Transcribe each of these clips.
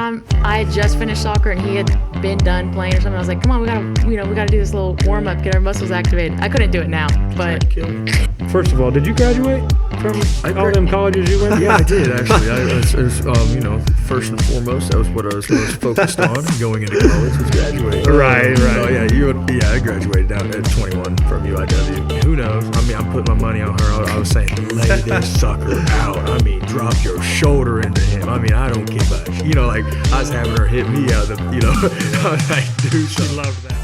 time I had just finished soccer and he had been done playing or something. I was like, come on, we gotta do this little warm up, get our muscles activated. I couldn't do it now, but. First of all, did you graduate from all them colleges you went to? Yeah, I did actually. First and foremost, that was what I was most focused on going into college was graduating. Right. So I graduated down at 21 from UIW. Who knows? I mean, I'm putting my money on her. I was saying, lay this sucker out. I mean, drop your shoulder into him. I mean, I don't give a shit. Like I was having her hit me out of the, I was like, dude, She loved that.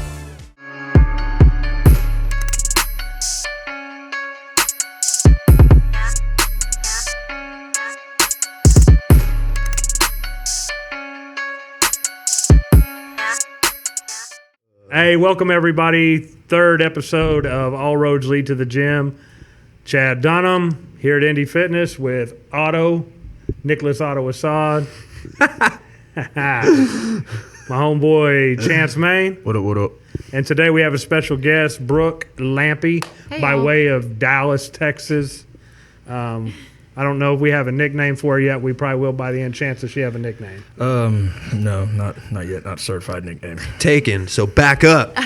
Hey, welcome everybody. Third episode of All Roads Lead to the Gym. Chad Dunham here at Indy Fitness with Nicholas Otto Assad. My homeboy Chance Main. What up? And today we have a special guest, Brooke Lampy, by way of Dallas, Texas. I don't know if we have a nickname for her yet. We probably will by the end. Chance, does she have a nickname? No, not yet. Not certified nickname. Taken. So back up.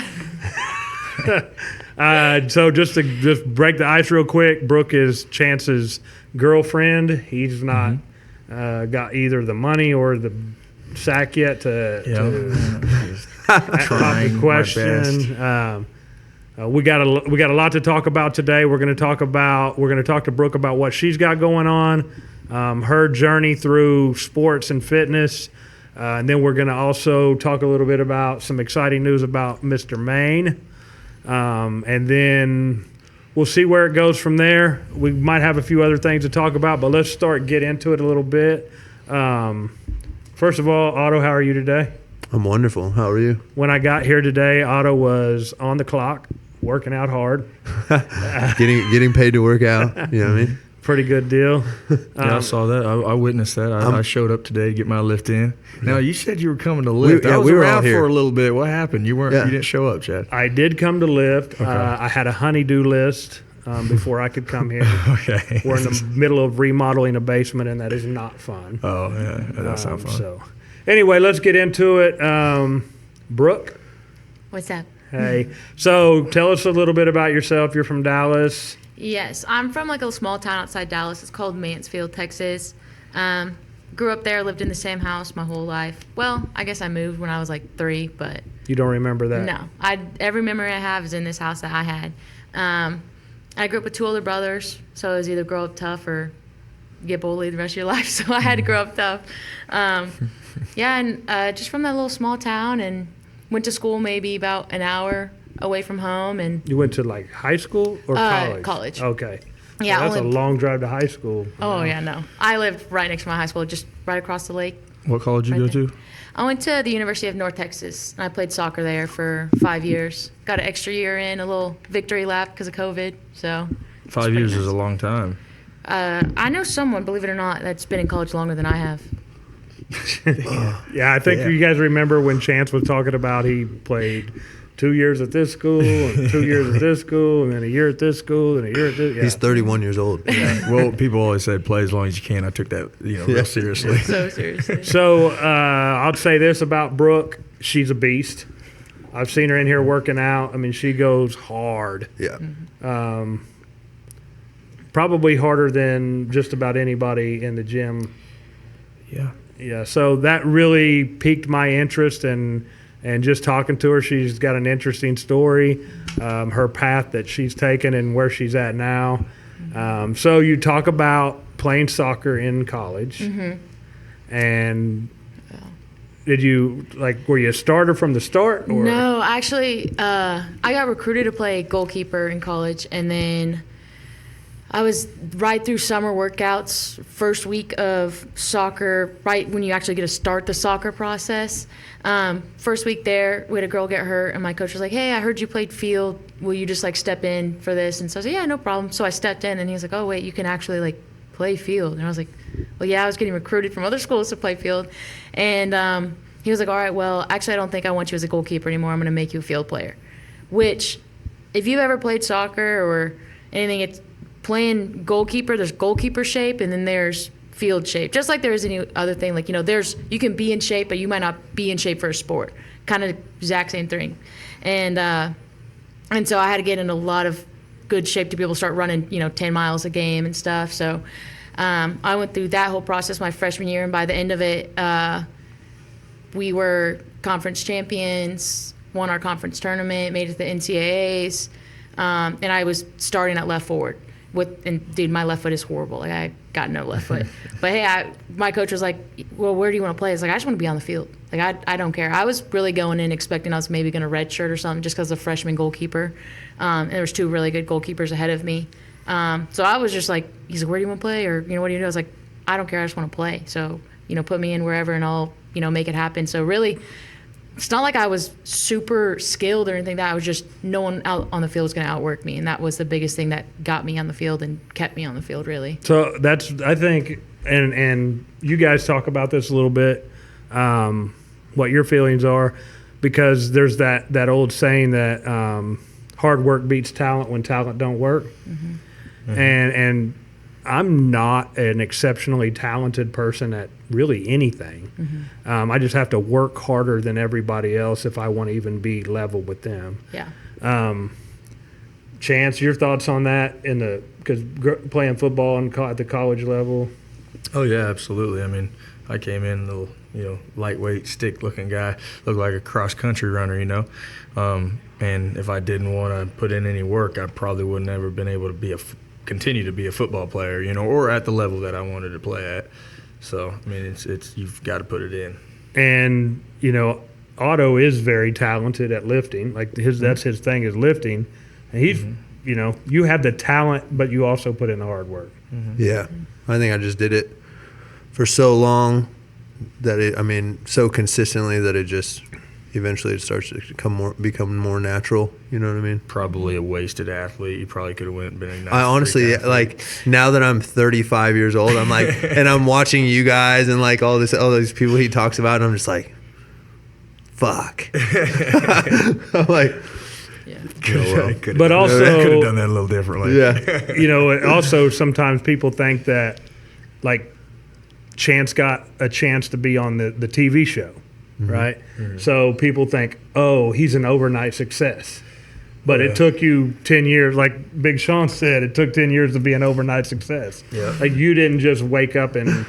So just to break the ice real quick, Brooke is Chance's girlfriend. He's not got either the money or the sack yet to Trying the question. We got a lot to talk about today. We're going to talk to Brooke about what she's got going on, her journey through sports and fitness, and then we're going to also talk a little bit about some exciting news about Mr. Main, and then we'll see where it goes from there. We might have a few other things to talk about, but let's get into it a little bit. First of all, Otto, how are you today? I'm wonderful. How are you? When I got here today, Otto was on the clock, working out hard. getting paid to work out. You know what I mean? Pretty good deal. Yeah, I saw that. I witnessed that. I showed up today to get my lift in. Now, you said you were coming to lift. I was we were around all here for a little bit. What happened? You didn't show up, Chad. I did come to lift. Okay. I had a honey-do list before I could come here. Okay. We're in the middle of remodeling a basement, and that is not fun. Oh, yeah. That sounds fun. So, anyway, let's get into it. Brooke? What's up? Hey. So tell us a little bit about yourself. You're from Dallas. Yes, I'm from like a small town outside Dallas. It's called Mansfield, Texas. Grew up there, lived in the same house my whole life. Well, I guess I moved when I was like 3, but You don't remember that? no. Every memory I have is in this house that I had. I grew up with 2 older brothers, so it was either grow up tough or get bullied the rest of your life. So I had to grow up tough. Just from that little small town, and went to school maybe about an hour away from home. And You went to like high school or college? College. Okay. Yeah, So that's I a lived- long drive to high school. Oh, yeah, no. I lived right next to my high school, just right across the lake. What college you go Right there. to? I went to the University of North Texas, and I played soccer there for 5 years. Got an extra year in, a little victory lap because of COVID. So 5 years nice. is a long time. I know someone, believe it or not, that's been in college longer than I have. Yeah, I think Yeah. you guys remember when Chance was talking about he played 2 years at this school and 2 years at this school and then a year at this school and a year at this. Yeah. He's 31 years old. Well, people always said play as long as you can. I took that real seriously. So seriously. So I'll say this about Brooke. She's a beast. I've seen her in here working out. I mean, she goes hard. Yeah. Probably harder than just about anybody in the gym. Yeah. Yeah, so that really piqued my interest, and just talking to her, she's got an interesting story, her path that she's taken and where she's at now. So you talk about playing soccer in college, and did you were you a starter from the start? Or? No, actually, I got recruited to play goalkeeper in college, and then I was right through summer workouts, first week of soccer, right when you actually get to start the soccer process. First week there, we had a girl get hurt, and my coach was like, hey, I heard you played field. Will you just step in for this? And so I said, yeah, no problem. So I stepped in, and he was like, oh, wait, you can actually play field. And I was like, well, yeah, I was getting recruited from other schools to play field. And he was like, all right, well, actually, I don't think I want you as a goalkeeper anymore. I'm going to make you a field player. Which, if you've ever played soccer or anything, it's playing goalkeeper, there's goalkeeper shape, and then there's field shape. Just like there is any other thing, like, you can be in shape, but you might not be in shape for a sport. Kind of exact same thing. And so I had to get in a lot of good shape to be able to start running, 10 miles a game and stuff. So I went through that whole process my freshman year, and by the end of it, we were conference champions, won our conference tournament, made it to the NCAAs, and I was starting at left forward. Dude, my left foot is horrible. Like, I got no left foot. But hey, my coach was like, well, where do you want to play? I was like, I just want to be on the field. Like, I don't care. I was really going in expecting I was maybe going to redshirt or something just because of freshman goalkeeper. And there was 2 really good goalkeepers ahead of me. So I was just like, he's like, where do you want to play? Or, what do you do? I was like, I don't care. I just want to play. So, put me in wherever and I'll, make it happen. So really, it's not like I was super skilled or anything. That I was just, no one out on the field was going to outwork me. And that was the biggest thing that got me on the field and kept me on the field, really. So that's, I think, and you guys talk about this a little bit, what your feelings are, because there's that old saying that hard work beats talent when talent don't work. Mm-hmm. And I'm not an exceptionally talented person at really anything. Mm-hmm. I just have to work harder than everybody else if I want to even be level with them. Yeah. Chance, your thoughts on that? Because playing football at the college level. Oh yeah, absolutely. I mean, I came in little, lightweight, stick-looking guy, looked like a cross-country runner, and if I didn't want to put in any work, I probably would never been able to continue to be a football player, or at the level that I wanted to play at. So, I mean, it's you've got to put it in. And, Otto is very talented at lifting. Like, that's his thing, is lifting. And he's, you have the talent, but you also put in the hard work. Mm-hmm. Yeah. I think I just did it for so long so consistently that it just eventually it starts to become more natural. You know what I mean? Probably a wasted athlete. You probably could have been a nice I honestly, like, now that I'm 35 years old, I'm like, and I'm watching you guys and like all these people he talks about, and I'm just like, fuck. I'm like, but also, I could have done that a little differently. Yeah. Also sometimes people think that, like, Chance got a chance to be on the TV show, mm-hmm. right? Mm-hmm. So people think, oh, he's an overnight success. But it took you 10 years, like Big Sean said, it took 10 years to be an overnight success. Yeah. Like, you didn't just wake up and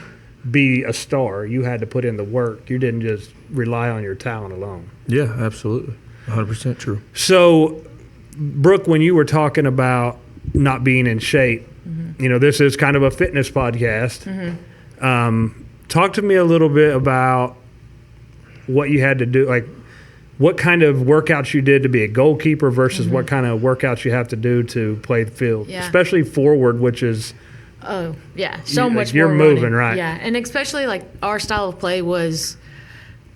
be a star. You had to put in the work. You didn't just rely on your talent alone. Yeah, absolutely. 100% true. So, Brooke, when you were talking about not being in shape, mm-hmm. This is kind of a fitness podcast. Mm-hmm. Talk to me a little bit about what you had to do, like what kind of workouts you did to be a goalkeeper versus mm-hmm. what kind of workouts you have to do to play the field, especially forward, which is much more you're moving, running. Right? Yeah, and especially like our style of play was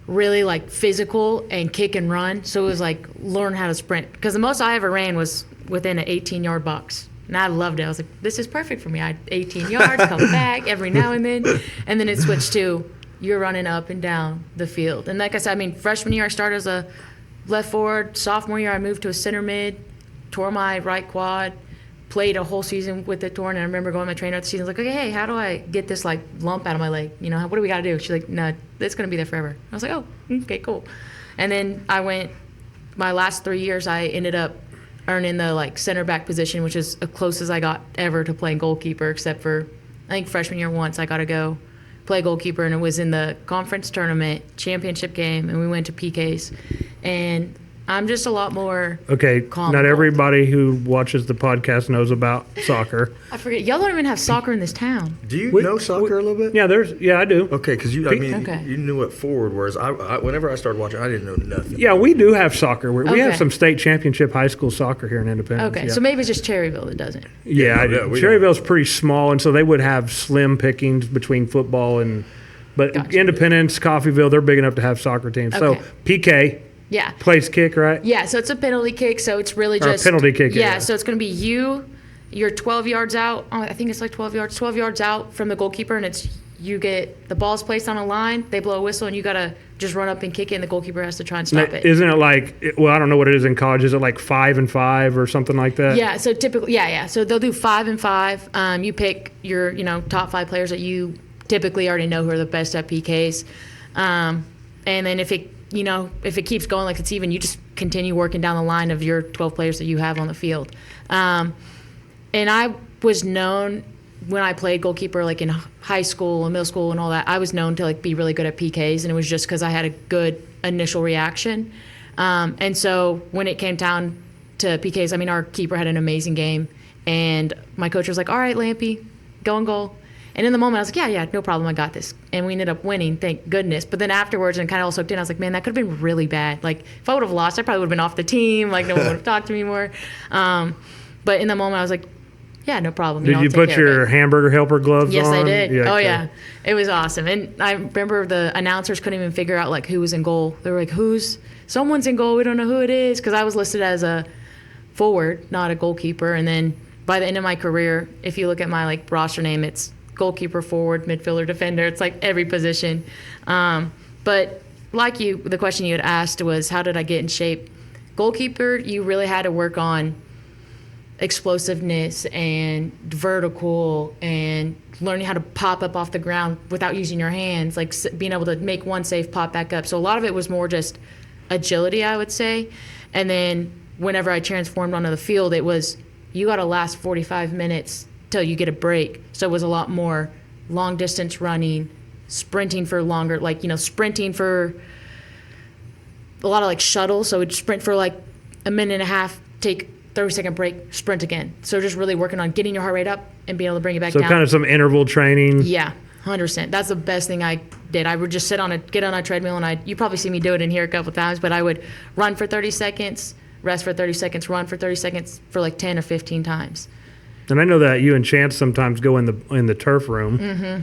really like physical and kick and run, so it was like learn how to sprint, because the most I ever ran was within an 18-yard box. And I loved it. I was like, this is perfect for me. I had 18 yards, come back every now and then. And then it switched to you're running up and down the field. And like I said, freshman year I started as a left forward. Sophomore year I moved to a center mid, tore my right quad, played a whole season with it torn. And I remember going to my trainer at the season, like, okay, hey, how do I get this like lump out of my leg? What do we got to do? She's like, no, it's going to be there forever. I was like, oh, okay, cool. And then my last 3 years, I ended up earning the like center back position, which is as close as I got ever to playing goalkeeper, except for I think freshman year once I got to go play goalkeeper, and it was in the conference tournament championship game, and we went to PKs, and I'm just a lot more calm. Not everybody who watches the podcast knows about soccer. I forget. Y'all don't even have soccer in this town. Do you know soccer a little bit? Yeah, I do. Okay, because you knew what forward was. I whenever I started watching, I didn't know nothing. Yeah, we do have soccer. We have some state championship high school soccer here in Independence. Okay, yeah. So maybe it's just Cherryville that doesn't. Yeah, I do. Cherryville's pretty small, and so they would have slim pickings between football and. But gotcha. Independence, Coffeyville, they're big enough to have soccer teams. Okay. So PK. Yeah. Place kick, right? Yeah, so it's a penalty kick, so it's really just... a penalty kick, yeah. So it's going to be you're 12 yards out. I think it's like 12 yards out from the goalkeeper, and you get the ball's placed on a line, they blow a whistle, and you got to just run up and kick it, and the goalkeeper has to try and stop it. Isn't it like, I don't know what it is in college, is it like 5-5 or something like that? Yeah, so typically, yeah. So they'll do 5-5. You pick your, top 5 players that you typically already know who are the best at PKs. And then if it keeps going like it's even, you just continue working down the line of your 12 players that you have on the field. And I was known when I played goalkeeper, like in high school and middle school and all that, I was known to like be really good at PKs, and it was just because I had a good initial reaction. And so when it came down to PKs, I mean, our keeper had an amazing game, and my coach was like, all right, Lampy, go and goal. And in the moment, I was like, yeah, no problem, I got this. And we ended up winning, thank goodness. But then afterwards, and kind of all soaked in, I was like, man, that could have been really bad. Like, if I would have lost, I probably would have been off the team. Like, no one would have talked to me more. But in the moment, I was like, yeah, no problem. Did you put your hamburger helper gloves on? Yes, I did. Yeah, oh, okay. yeah. It was awesome. And I remember the announcers couldn't even figure out, like, who was in goal. They were like, someone's in goal. We don't know who it is. Because I was listed as a forward, not a goalkeeper. And then by the end of my career, if you look at my, like, roster name, it's goalkeeper, forward, midfielder, defender. It's, like, every position. But like the question you had asked was, how did I get in shape? Goalkeeper, you really had to work on explosiveness and vertical and learning how to pop up off the ground without using your hands, like being able to make one save, pop back up. So a lot of it was more just agility, I would say. And then whenever I transformed onto the field, it was you got to last 45 minutes till you get a break. So it was a lot more long distance running, sprinting for longer, like, sprinting for a lot of like shuttles. So we'd sprint for like a minute and a half, take 30-second break, sprint again. So just really working on getting your heart rate up and being able to bring it back down. So kind of some interval training. Yeah, 100%. That's the best thing I did. I would just get on a treadmill, and you probably see me do it in here a couple times, but I would run for 30 seconds, rest for 30 seconds, run for 30 seconds for like 10 or 15 times. And I know that you and Chance sometimes go in the turf room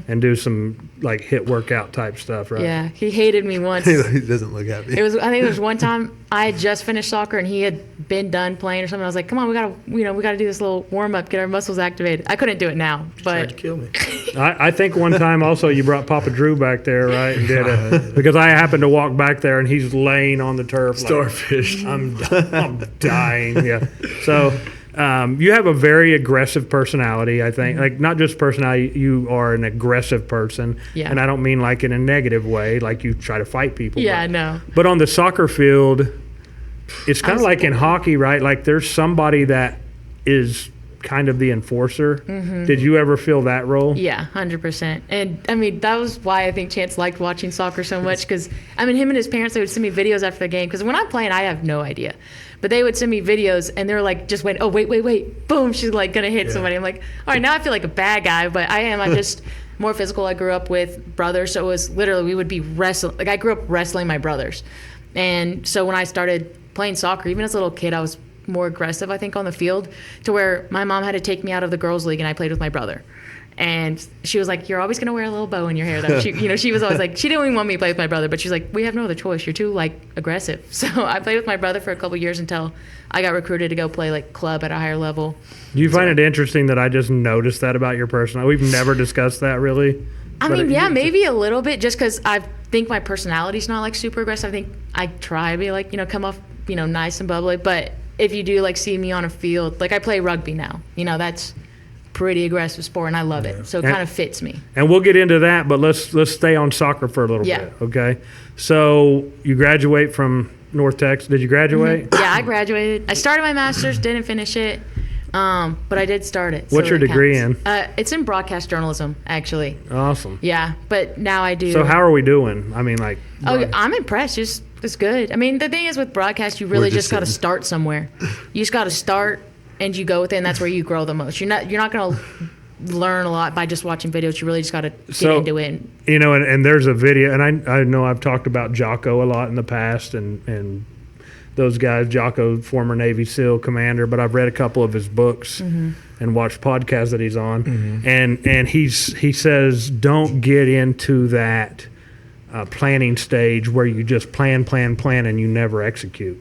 and do some like HIIT workout type stuff, right? Yeah, he hated me once. He doesn't look happy. I think it was one time I had just finished soccer and he had been done playing or something. I was like, come on, we gotta do this little warm up, get our muscles activated. I couldn't do it now, Tried to but kill me. I think one time also you brought Papa Drew back there, right? And did it because I happened to walk back there and he's laying on the turf. Starfish. Like, I'm dying. Yeah. So. You have a very aggressive personality, I think. Like, not just personality, you are an aggressive person. Yeah. And I don't mean like in a negative way, like you try to fight people. yeah, no. But on the soccer field, it's kind of like in hockey, right? Like there's somebody that is kind of the enforcer. Did you ever feel that role? Yeah, 100%. And I mean, that was why I think Chance liked watching soccer so much, because I mean, him and his parents, they would send me videos after the game, because when I'm playing, I have no idea. But they would send me videos, and they're like, just went, oh, wait, boom, she's like gonna hit somebody. I'm like, all right, now I feel like a bad guy, but I'm just more physical. I grew up with brothers, so it was literally, we would be wrestling. Like, I grew up wrestling my brothers. And so when I started playing soccer, even as a little kid, I was more aggressive, I think, on the field, to where my mom had to take me out of the girls' league, and I played with my brother. And she was like, you're always going to wear a little bow in your hair, though. She was always like, she didn't even want me to play with my brother, but she's like, we have no other choice. You're too, like, aggressive. So I played with my brother for a couple years until I got recruited to go play, like, club at a higher level. Do you find it interesting that I just noticed that about your personality? We've never discussed that, really. I mean, yeah, maybe a little bit, just because I think my personality's not, like, super aggressive. I think I try to be, like, come off, nice and bubbly. But if you do, like, see me on a field, like, I play rugby now. That's pretty aggressive sport, and I love it. So it kind of fits me. And we'll get into that, but let's stay on soccer for a little bit, okay? So you graduate from North Texas. Did you graduate? Yeah, I graduated. I started my master's, didn't finish it, but I did start it. What's your degree in? It's in broadcast journalism, actually. Awesome. Yeah, but now I do. So how are we doing? I mean, like. I'm impressed. It's good. I mean, the thing is with broadcast, you really just got to start somewhere. You just got to start, and you go with it, and that's where you grow the most. You're not going to learn a lot by just watching videos. You really just got to get into it. And there's a video, and I know I've talked about Jocko a lot in the past, and those guys. Jocko, former Navy SEAL commander, but I've read a couple of his books and watched podcasts that he's on, and he says don't get into that planning stage where you just plan, and you never execute.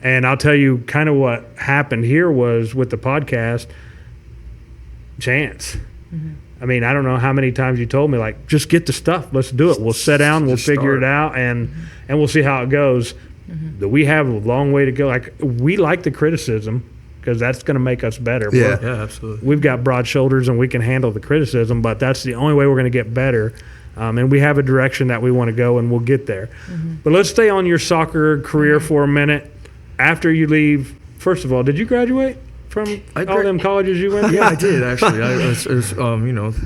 And I'll tell you kind of what happened here was with the podcast, Chance. I mean, I don't know how many times you told me, like, just get the stuff. Let's do it. We'll sit down, we'll figure it out, and we'll see how it goes. We have a long way to go. Like, we like the criticism because that's going to make us better. Yeah. Yeah, absolutely. We've got broad shoulders and we can handle the criticism, but that's the only way we're going to get better. And we have a direction that we want to go, and we'll get there. But let's stay on your soccer career for a minute. After you leave, first of all, did you graduate from all them colleges you went to? Yeah, I did actually.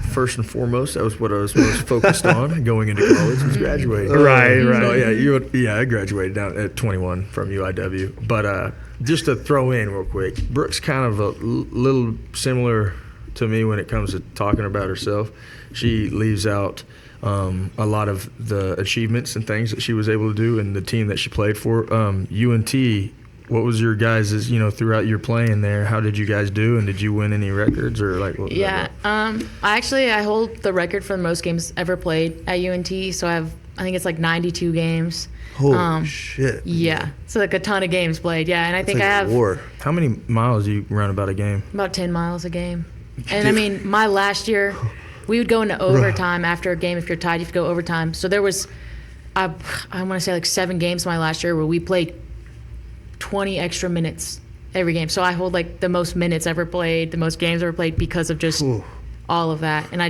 First and foremost, that was what I was most focused on going into college, was graduating. Right. So I graduated down at 21 from UIW. But just to throw in real quick, Brooke's kind of a little similar to me when it comes to talking about herself. She leaves out a lot of the achievements and things that she was able to do and the team that she played for. UNT. What was your guys' throughout your playing there? How did you guys do, and did you win any records or like? What was that like? I hold the record for the most games ever played at UNT. So I think it's like 92 games. Holy shit. Yeah, so like a ton of games played. Yeah, and I think Like I have war. How many miles do you run about a game? about 10 miles a game. And I mean, my last year, we would go into overtime after a game. If you're tied, you have to go overtime. So there was, I want to say like 7 games my last year where we played 20 extra minutes every game. So I hold like the most minutes ever played, the most games ever played because of just all of that. And I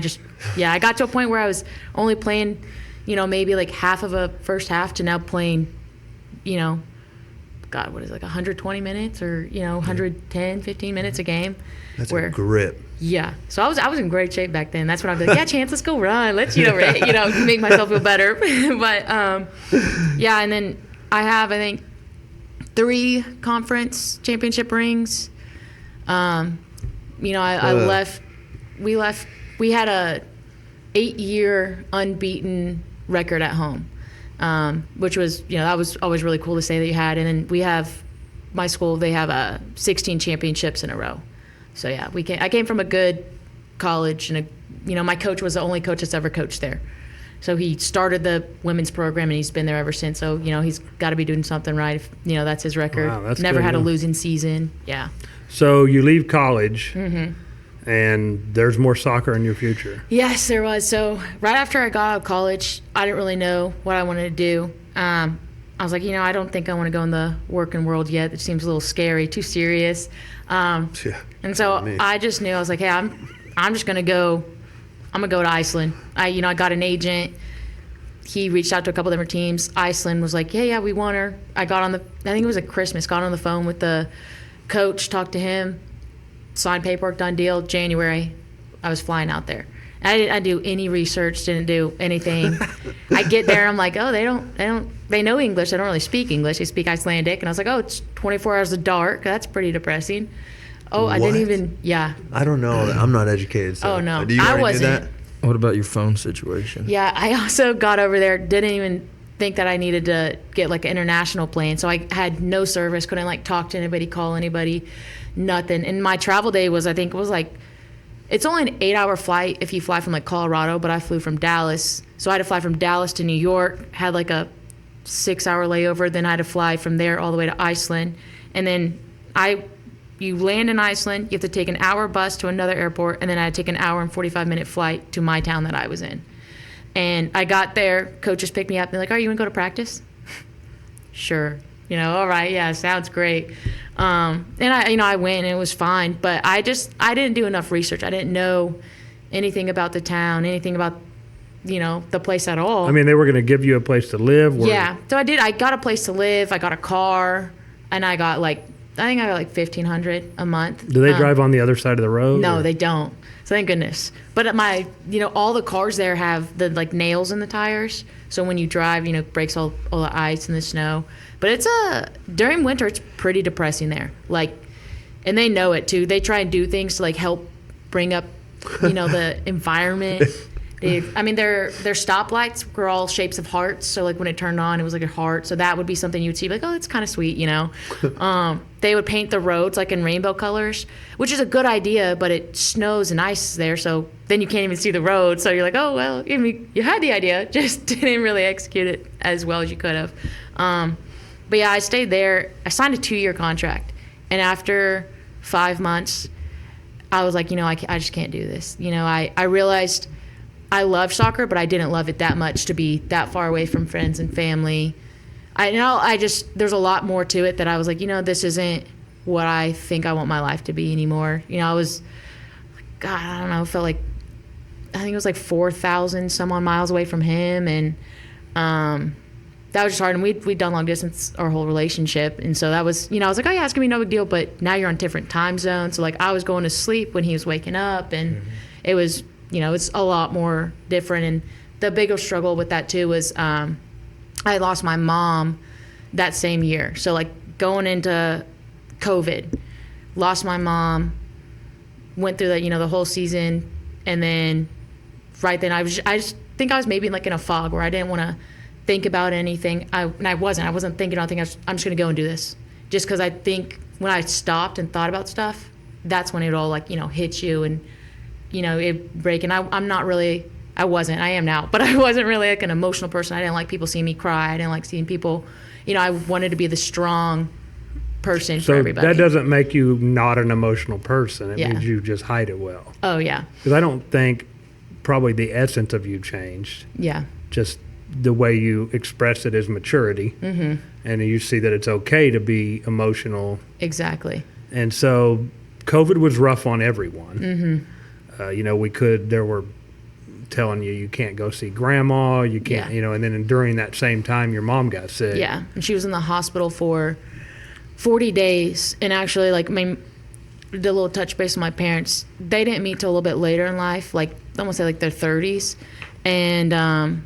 got to a point where I was only playing, maybe like half of a first half to now playing, God, what is it, like 120 minutes or, 110, 15 minutes a game. That's a grip. Yeah. So I was in great shape back then. That's when I'd be like, yeah, Chance, let's go run. Let's, make myself feel better. But, yeah, and then I think, 3 conference championship rings. I left. We had a 8-year unbeaten record at home, which was, that was always really cool to say that you had. And then we have, my school, they have 16 championships in a row. So yeah, I came from a good college, and my coach was the only coach that's ever coached there. So he started the women's program, and he's been there ever since. So, he's got to be doing something right if, that's his record. Wow, that's Never good, had a yeah. losing season. Yeah. So you leave college, and there's more soccer in your future. Yes, there was. So right after I got out of college, I didn't really know what I wanted to do. I was like, I don't think I want to go in the working world yet. It seems a little scary, too serious. And so I just knew, I was like, hey, I'm just going to go. I'm going to go to Iceland. I got an agent. He reached out to a couple different teams. Iceland was like, yeah, we want her. I think it was at Christmas, got on the phone with the coach, talked to him, signed paperwork, done deal. January, I was flying out there. I didn't do any research, didn't do anything. I get there, I'm like, oh, they know English. They don't really speak English. They speak Icelandic. And I was like, oh, it's 24 hours of dark. That's pretty depressing. Oh, What? I didn't even, yeah. I don't know. I'm not educated. So. Oh, no. Do you I already wasn't. do that? What about your phone situation? Yeah, I also got over there, didn't even think that I needed to get like an international plan. So I had no service, couldn't like talk to anybody, call anybody, nothing. And my travel day was, it's only an 8-hour flight if you fly from like Colorado, but I flew from Dallas. So I had to fly from Dallas to New York, had like a 6-hour layover. Then I had to fly from there all the way to Iceland. And then you land in Iceland, you have to take an hour bus to another airport, and then I had to take an hour and 45-minute flight to my town that I was in. And I got there, coaches picked me up, they're like, you want to go to practice? Sure. All right, yeah, sounds great. And I went, and it was fine, but I didn't do enough research. I didn't know anything about the town, anything about, the place at all. I mean, they were going to give you a place to live. Yeah, so I did. I got a place to live, I got a car, and I got like $1,500 a month. Do they drive on the other side of the road? No, or? they don't. So thank goodness. But all the cars there have the like nails in the tires. So when you drive, breaks all the ice and the snow. But during winter, it's pretty depressing there. Like, and they know it too. They try and do things to like help bring up, the environment. Their stoplights were all shapes of hearts. So like when it turned on, it was like a heart. So that would be something you'd see like, oh, it's kind of sweet, They would paint the roads like in rainbow colors, which is a good idea, but it snows and ice there. So then you can't even see the road. So you're like, oh, well, you had the idea, just didn't really execute it as well as you could have. But yeah, I stayed there. I signed a 2-year contract. And after 5 months, I was like, I just can't do this. I realized I love soccer, but I didn't love it that much to be that far away from friends and family. There's a lot more to it that I was like, this isn't what I think I want my life to be anymore. You know, I was, God, I don't know, felt like, I think it was like 4,000 some odd miles away from him. And that was just hard. And we'd done long distance our whole relationship. And so that was, you know, I was like, oh yeah, it's gonna be no big deal. But now you're on different time zones. So like I was going to sleep when he was waking up, and it was, you know, it's a lot more different. And the bigger struggle with that too was I lost my mom that same year. So like going into COVID, lost my mom, went through that, you know, the whole season. And then right then I just think I was maybe like in a fog where I didn't want to think about anything. I wasn't thinking, I'm just going to go and do this. Just because I think when I stopped and thought about stuff, that's when it all like, you know, hits you and, you know, it break. And I am now, but I wasn't really like an emotional person. I didn't like people seeing me cry. I didn't like seeing people, you know, I wanted to be the strong person for everybody. That doesn't make you not an emotional person. It Yeah. means you just hide it well. Oh, yeah. Because I don't think probably the essence of you changed. Yeah. Just the way you express it is maturity. Mm-hmm. And you see that it's okay to be emotional. Exactly. And so COVID was rough on everyone. Mm-hmm. You know, there were telling you can't go see grandma, you can't, Yeah. you know, and then during that same time your mom got sick. Yeah. And she was in the hospital for 40 days. And actually, like, the little touch base with my parents, they didn't meet till a little bit later in life, like, I want to say like their 30s. And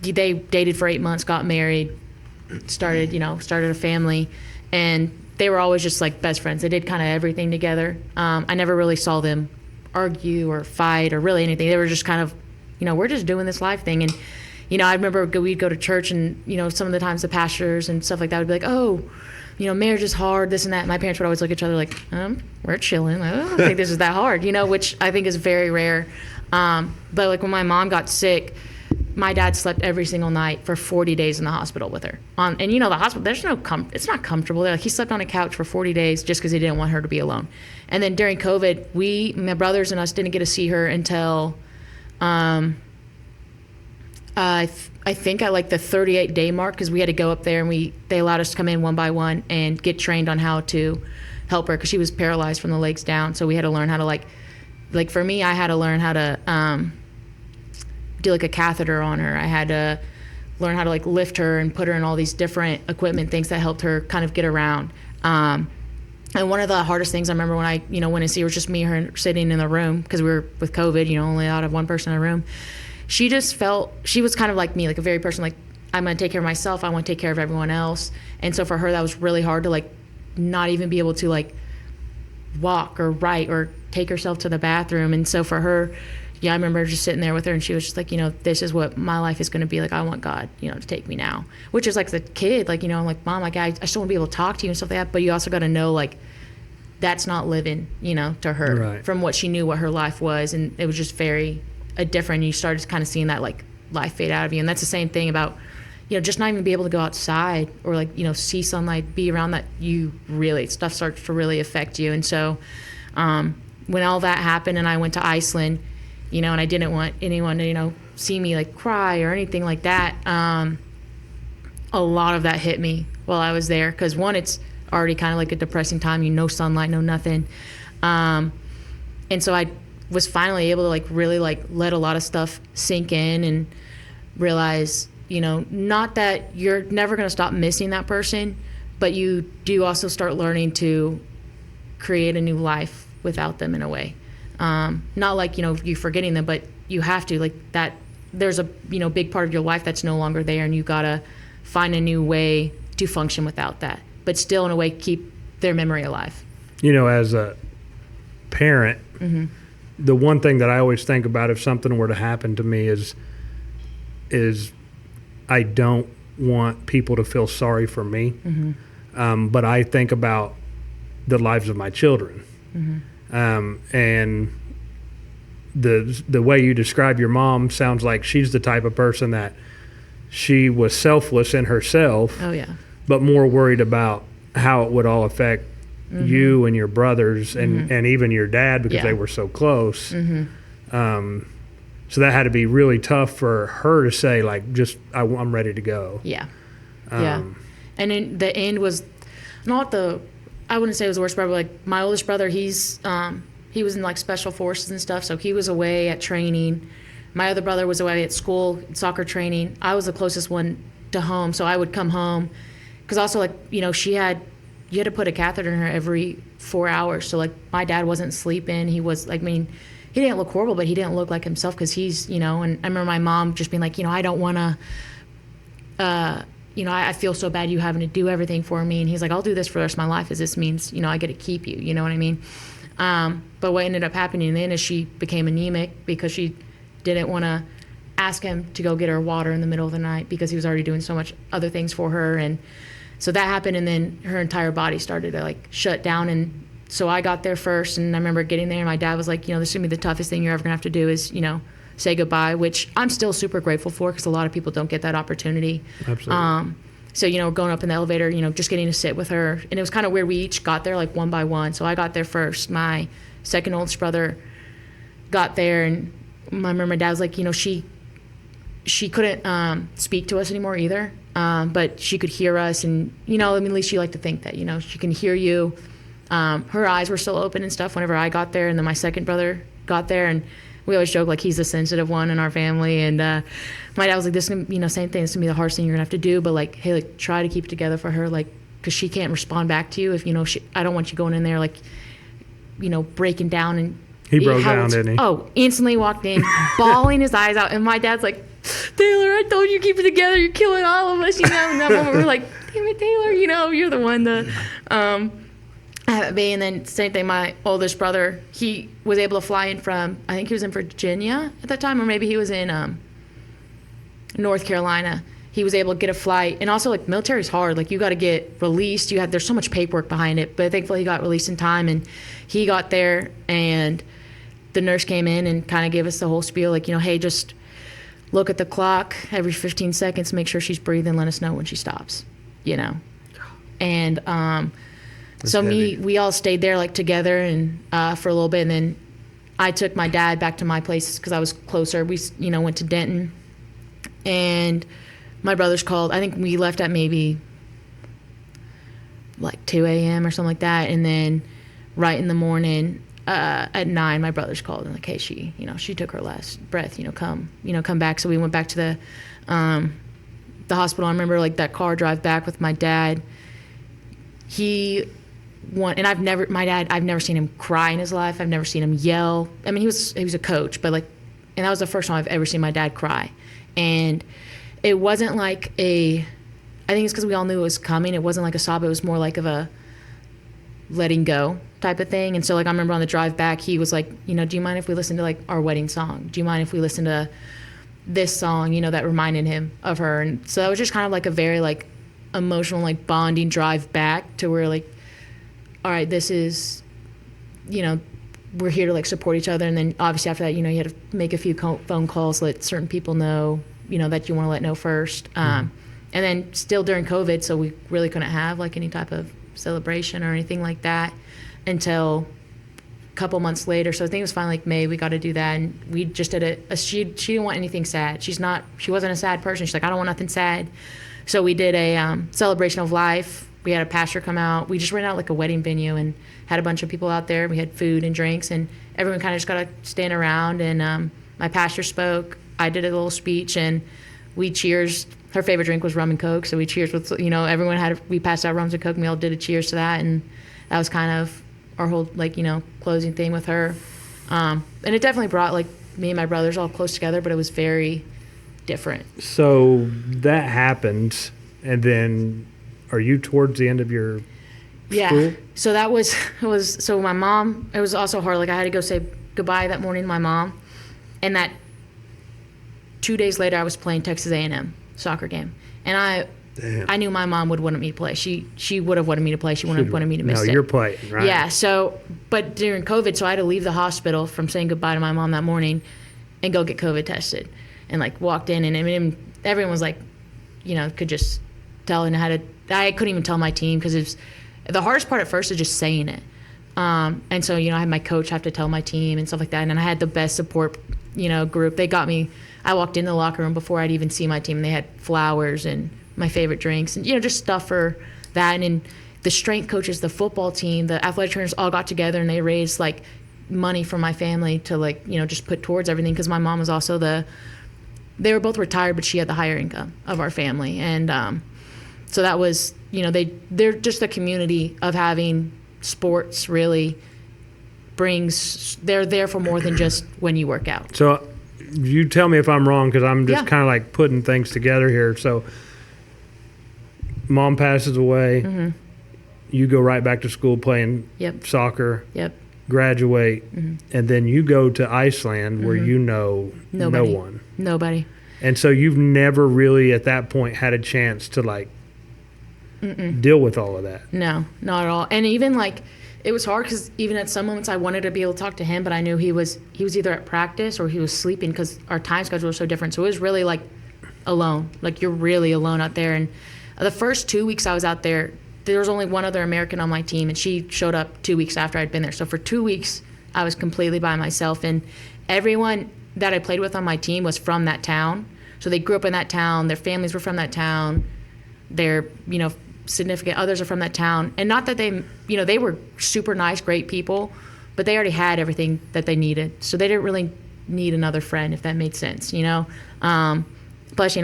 they dated for 8 months, got married, started a family. And they were always just like best friends. They did kind of everything together. I never really saw them argue or fight or really anything. They were just kind of, you know, we're just doing this life thing. And, you know, I remember we'd go to church and, you know, some of the times the pastors and stuff like that would be like, oh, you know, marriage is hard, this and that. And my parents would always look at each other like, we're chilling. Like, I don't think this is that hard, you know, which I think is very rare. But like when my mom got sick, my dad slept every single night for 40 days in the hospital with her. And you know, the hospital, there's no it's not comfortable. Like, he slept on a couch for 40 days just because he didn't want her to be alone. And then during COVID, my brothers and us didn't get to see her until I think at like the 38-day mark, because we had to go up there and they allowed us to come in one by one and get trained on how to help her because she was paralyzed from the legs down. So we had to learn how to like for me, I had to learn how to do like a catheter on her. I had to learn how to like lift her and put her in all these different equipment things that helped her kind of get around. And one of the hardest things I remember when I, you know, went to see her was just me and her sitting in the room because we were with COVID, you know, only allowed to have one person in a room. She just felt, she was kind of like me, like a very person, like, I'm going to take care of myself. I want to take care of everyone else. And so for her, that was really hard to like not even be able to like walk or write or take herself to the bathroom. And so for her, yeah, I remember just sitting there with her and she was just like, you know, this is what my life is going to be like. I want God, you know, to take me now, which is like the kid, like, you know, I'm like, Mom, like, I still want to be able to talk to you and stuff like that. But you also got to know, like, that's not living, you know, to her Right. from what she knew what her life was. And it was just very different. You started kind of seeing that like life fade out of you. And that's the same thing about, you know, just not even be able to go outside or like, you know, see sunlight, be around that, stuff starts to really affect you. And so when all that happened and I went to Iceland, you know, and I didn't want anyone to, you know, see me like cry or anything like that. A lot of that hit me while I was there. Cause one, it's already kind of like a depressing time, no sunlight, no nothing. And so I was finally able to like really like let a lot of stuff sink in and realize, you know, not that you're never going to stop missing that person, but you do also start learning to create a new life without them in a way. Not like, you know, you forgetting them, but you have to, like, that there's a, you know, big part of your life that's no longer there, and you gotta find a new way to function without that, but still in a way keep their memory alive. You know, as a parent, Mm-hmm. the one thing that I always think about if something were to happen to me is I don't want people to feel sorry for me. Mm-hmm. But I think about the lives of my children. Mm-hmm. And the way you describe your mom sounds like she's the type of person that she was selfless in herself, Oh yeah. but more worried about how it would all affect you and your brothers and even your dad because Yeah. they were so close. Mm-hmm. So that had to be really tough for her to say, like, just I'm ready to go. Yeah. Yeah. And in the end was not I wouldn't say it was the worst brother, but like my oldest brother, he was in like special forces and stuff, so he was away at training. My other brother was away at school, soccer training. I was the closest one to home, so I would come home. Because also, like, you had to put a catheter in her every 4 hours. So, like, my dad wasn't sleeping. He was, like, he didn't look horrible, but he didn't look like himself because he's, and I remember my mom just being like, I don't want to, I feel so bad you having to do everything for me. And he's like, I'll do this for the rest of my life as this means, I get to keep you. You know what I mean? But what ended up happening then is she became anemic because she didn't want to ask him to go get her water in the middle of the night because he was already doing so much other things for her. And so that happened, and then her entire body started to like shut down. And so I got there first, and I remember getting there, and my dad was like, this is gonna be the toughest thing you're ever gonna have to do is, say goodbye, which I'm still super grateful for because a lot of people don't get that opportunity. Absolutely. So, going up in the elevator, just getting to sit with her. And it was kind of weird. We each got there like one by one. So I got there first. My second oldest brother got there, and I remember my dad was like, she couldn't speak to us anymore either, but she could hear us. And, at least you like to think that, she can hear you. Her eyes were still open and stuff whenever I got there. And then my second brother got there, and we always joke like he's the sensitive one in our family. And my dad was like, this is going to, same thing. This is going to be the hardest thing you're going to have to do. But, like, hey, like, try to keep it together for her, like, because she can't respond back to you if, I don't want you going in there, like, breaking down. And he broke down, didn't he? Oh, instantly walked in, bawling his eyes out. And my dad's like, Taylor, I told you keep it together. You're killing all of us, And that moment we're like, damn it, Taylor, you're the one to have it be. And then same thing, my oldest brother, he was able to fly in from, I think he was in Virginia at that time, or maybe he was in North Carolina. He was able to get a flight. And also, like, military's hard. Like, you got to get released. There's so much paperwork behind it. But thankfully he got released in time, and he got there, and the nurse came in and kind of gave us the whole spiel, like, hey, just look at the clock every 15 seconds, make sure she's breathing, let us know when she stops, And we all stayed there, like, together and for a little bit. And then I took my dad back to my place because I was closer. We, went to Denton, and my brothers called. I think we left at maybe like 2 a.m. or something like that. And then right in the morning, at 9, my brothers called and like, hey, she took her last breath, come back. So we went back to the hospital. I remember, like, that car drive back with my dad. And I've never seen him cry in his life. I've never seen him yell. I mean, he was a coach, but, like, and that was the first time I've ever seen my dad cry. And it wasn't like I think it's because we all knew it was coming. It wasn't like a sob. It was more like of a letting go type of thing. And so, like, I remember on the drive back, he was like, do you mind if we listen to, like, our wedding song? Do you mind if we listen to this song, that reminded him of her? And so that was just kind of like a very, like, emotional, like, bonding drive back to where, like, all right, this is, we're here to, like, support each other. And then obviously after that, you had to make a few phone calls, let certain people know, that you want to let know first. And then still during COVID, so we really couldn't have, like, any type of celebration or anything like that until a couple months later. So I think it was finally like May, we got to do that. And we just did she didn't want anything sad. She wasn't a sad person. She's like, I don't want nothing sad. So we did a celebration of life. We had a pastor come out. We just rented out, like, a wedding venue and had a bunch of people out there. We had food and drinks, and everyone kind of just got to stand around. And my pastor spoke. I did a little speech, and we cheers. Her favorite drink was rum and Coke, so we cheers with, everyone we passed out rums and Coke, and we all did a cheers to that. And that was kind of our whole, like, closing thing with her. And it definitely brought, like, me and my brothers all close together, but it was very different. So that happened, and then are you towards the end of your school? So that was so my mom, it was also hard. Like, I had to go say goodbye that morning to my mom, and that 2 days later I was playing Texas A&M soccer game, and I knew my mom would want me to play. She would have wanted me to play. She wouldn't have wanted me to miss it. No, you're playing, right? Yeah. So, but during COVID, so I had to leave the hospital from saying goodbye to my mom that morning, and go get COVID tested, and, like, walked in, and I mean, everyone was like, could just tell, and I couldn't even tell my team because it's the hardest part at first is just saying it. And so, I had my coach have to tell my team and stuff like that. And then I had the best support, group. They got me. I walked in the locker room before I'd even see my team, and they had flowers and my favorite drinks and, just stuff for that. And the strength coaches, the football team, the athletic trainers all got together and they raised like money for my family to like, just put towards everything. Cause my mom was also they were both retired, but she had the higher income of our family. And, so that was, they're just the community of having sports really they're there for more than just when you work out. So you tell me if I'm wrong, because I'm just Yeah. kind of like putting things together here. So mom passes away. Mm-hmm. You go right back to school playing Yep. soccer, Yep. graduate, and then you go to Iceland where you know Nobody. no one. Nobody. And so you've never really at that point had a chance to like deal with all of that. No, not at all. And even like, it was hard because even at some moments I wanted to be able to talk to him, but I knew he was either at practice or he was sleeping because our time schedule was so different. So it was really like alone. Like you're really alone out there. And the first 2 weeks I was out there, there was only one other American on my team, and she showed up 2 weeks after I'd been there. So for 2 weeks I was completely by myself, and everyone that I played with on my team was from that town. So they grew up in that town. Their families were from that town. Their, significant others are from that town. And not that they were super nice, great people, but they already had everything that they needed. So they didn't really need another friend, if that made sense, Plus,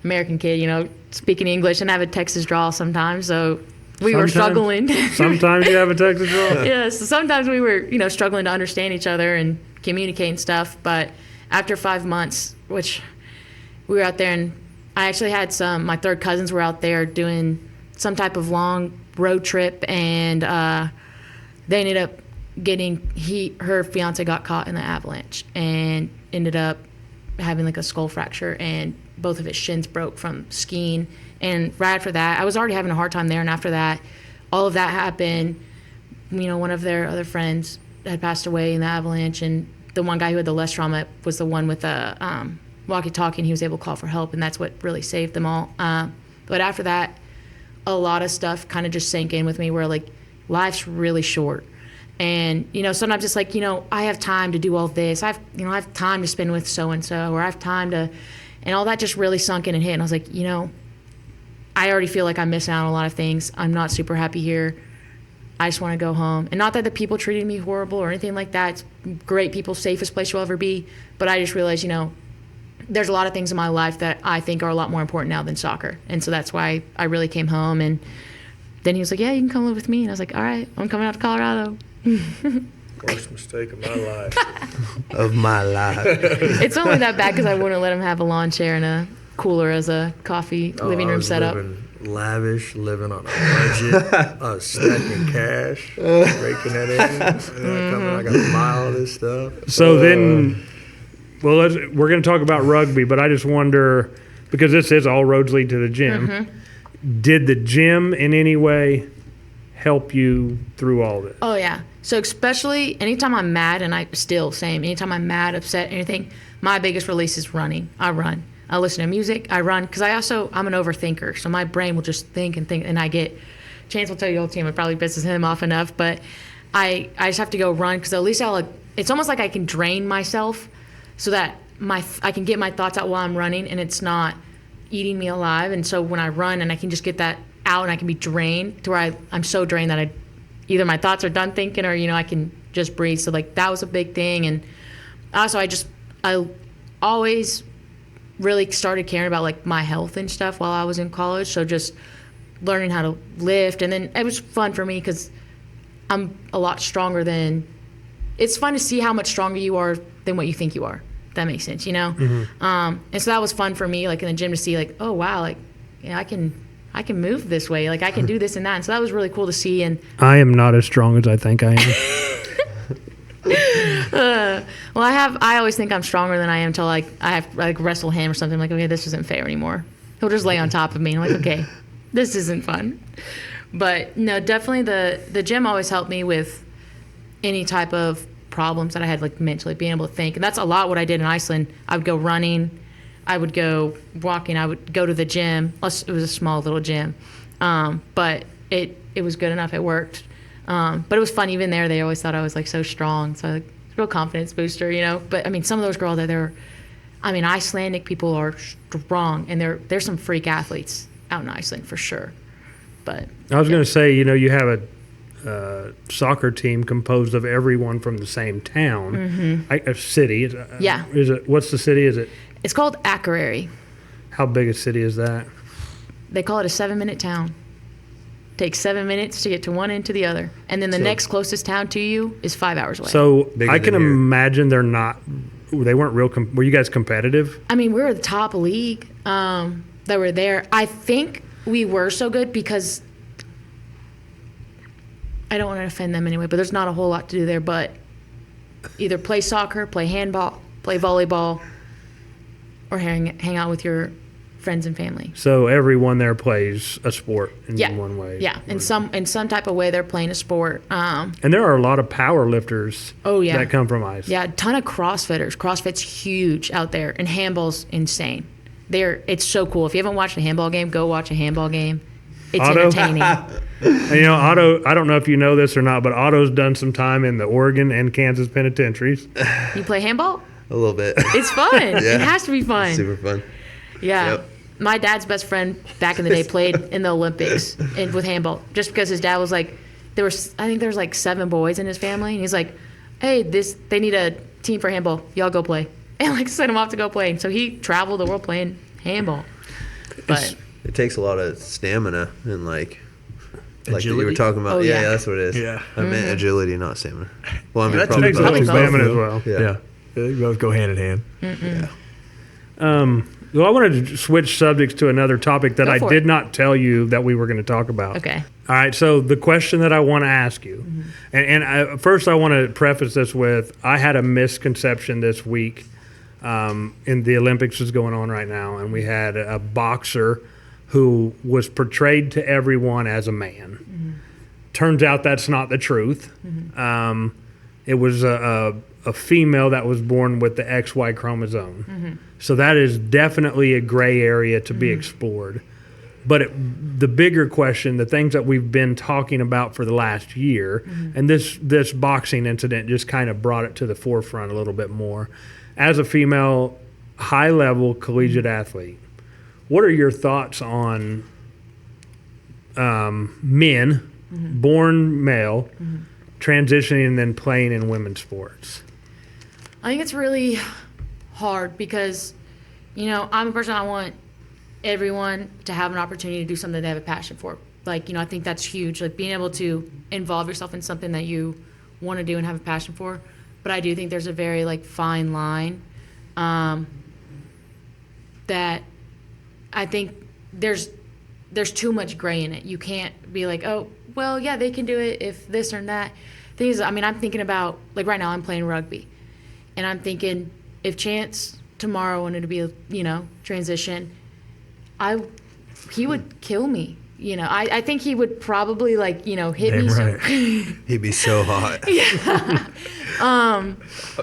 American kid, speaking English and have a Texas drawl sometimes. So we were struggling. Sometimes you have a Texas draw. Yeah, so sometimes we were, struggling to understand each other and communicate and stuff. But after 5 months, which we were out there, and I actually had my third cousins were out there doing some type of long road trip, and they ended up her fiance got caught in the avalanche and ended up having like a skull fracture, and both of his shins broke from skiing. And right after that, I was already having a hard time there, and after that, all of that happened. One of their other friends had passed away in the avalanche, and the one guy who had the less trauma was the one with the walkie-talkie, and he was able to call for help, and that's what really saved them all. But after that, a lot of stuff kind of just sank in with me where like life's really short. And, sometimes it's like, I have time to do all this. I have time to spend with so-and-so, or I have time to, and all that just really sunk in and hit. And I was like, I already feel like I'm missing out on a lot of things. I'm not super happy here. I just want to go home. And not that the people treated me horrible or anything like that. It's great people, safest place you'll ever be. But I just realized, there's a lot of things in my life that I think are a lot more important now than soccer. And so that's why I really came home. And then he was like, yeah, you can come live with me. And I was like, all right, I'm coming out to Colorado. Worst mistake of my life. Of my life. It's only that bad because I wouldn't let him have a lawn chair and a cooler as a coffee living room setup. Lavish, living on a budget, stacking cash, raking that in. I got to buy all this stuff. So then, well, we're going to talk about rugby, but I just wonder, because this is all roads lead to the gym, did the gym in any way help you through all this? Oh, yeah. So especially anytime I'm mad, and anytime I'm mad, upset, anything, my biggest release is running. I run. I listen to music. I run because I'm an overthinker. So my brain will just think, and I get, Chance will tell you all the time, it probably pisses him off enough, but I just have to go run because at least it's almost like I can drain myself so that I can get my thoughts out while I'm running, and it's not eating me alive. And so when I run, and I can just get that out, and I can be drained to where I'm so drained that either my thoughts are done thinking, or I can just breathe. So like that was a big thing. And also I always really started caring about like my health and stuff while I was in college. So just learning how to lift, and then it was fun for me because I'm a lot stronger than. It's fun to see how much stronger you are than what you think you are. If that makes sense, And so that was fun for me, like in the gym, to see like, oh wow, like I can move this way, like I can do this and that. And so that was really cool to see. And I am not as strong as I think I am. well, I always think I'm stronger than I am until like I have to like wrestle him or something. I'm like, okay, this isn't fair anymore. He'll just lay on top of me. And I'm like, okay, this isn't fun. But no, definitely the gym always helped me with any type of problems that I had, like mentally being able to think. And that's a lot what I did in Iceland. I would go running, I would go walking, I would go to the gym. It was a small little gym, but it was good enough. It worked. But it was fun. Even there, they always thought I was like so strong. So real confidence booster, But I mean, some of those girls Icelandic people are strong, and there's some freak athletes out in Iceland for sure. But I was going to say, you have a soccer team composed of everyone from the same town, a city. Yeah. Is it? What's the city? Is it? it's called Akureyri. How big a city is that? They call it a 7-minute town. Takes 7 minutes to get to one end to the other, and then the next closest town to you is 5 hours away. So Bigger I can than here. imagine they weren't real. Were you guys competitive? I mean, we were the top league that were there. I think we were so good because I don't want to offend them anyway, but there's not a whole lot to do there but either play soccer, play handball, play volleyball, or hang out with your friends and family. So everyone there plays a sport in Yeah. one way. Yeah, in some type of way they're playing a sport. And there are a lot of power lifters Oh, yeah. that come from ice. Yeah, a ton of CrossFitters. CrossFit's huge out there, and handball's insane. It's so cool. If you haven't watched a handball game, go watch a handball game. It's Otto? entertaining. And Otto, I don't know if you know this or not, but Otto's done some time in the Oregon and Kansas penitentiaries. You play handball? A little bit. It's fun. It has to be fun. Super fun. Yeah. Yep. My dad's best friend back in the day played in the Olympics with handball, just because his dad was like, I think there was like 7 boys in his family, and he's like, hey, they need a team for handball. Y'all go play. And like sent him off to go play. And so he traveled the world playing handball. But It takes a lot of stamina and like that you were Agility? talking about. Oh, yeah, yeah. that's what it is. Yeah. I meant agility, not stamina. Well, I mean, That probably takes both. Probably both. stamina as well. Yeah. They both go hand in hand. Well, I wanted to switch subjects to another topic that Go I for did it. not tell you that we were going to talk about. okay. All right, so the question that I want to ask you, first I want to preface this with I had a misconception this week. In the Olympics is going on right now, and we had a boxer who was portrayed to everyone as a man. Turns out that's not the truth. It was a female that was born with the XY chromosome. So that is definitely a gray area to be explored. But the bigger question, the things that we've been talking about for the last year, and this boxing incident just kind of brought it to the forefront a little bit more. As a female, high-level collegiate athlete, what are your thoughts on men, born male, transitioning and then playing in women's sports? I think it's really hard because, I'm a person, I want everyone to have an opportunity to do something they have a passion for. Like, I think that's huge. Like, being able to involve yourself in something that you want to do and have a passion for. But I do think there's a very, fine line that I think there's too much gray in it. You can't be like, oh, well, yeah, they can do it if this or that. Thing is, I'm thinking about, right now I'm playing rugby. And I'm thinking if Chance tomorrow wanted to be, transition, he would kill me. I think he would probably hit me. Damn right. He'd be so hot.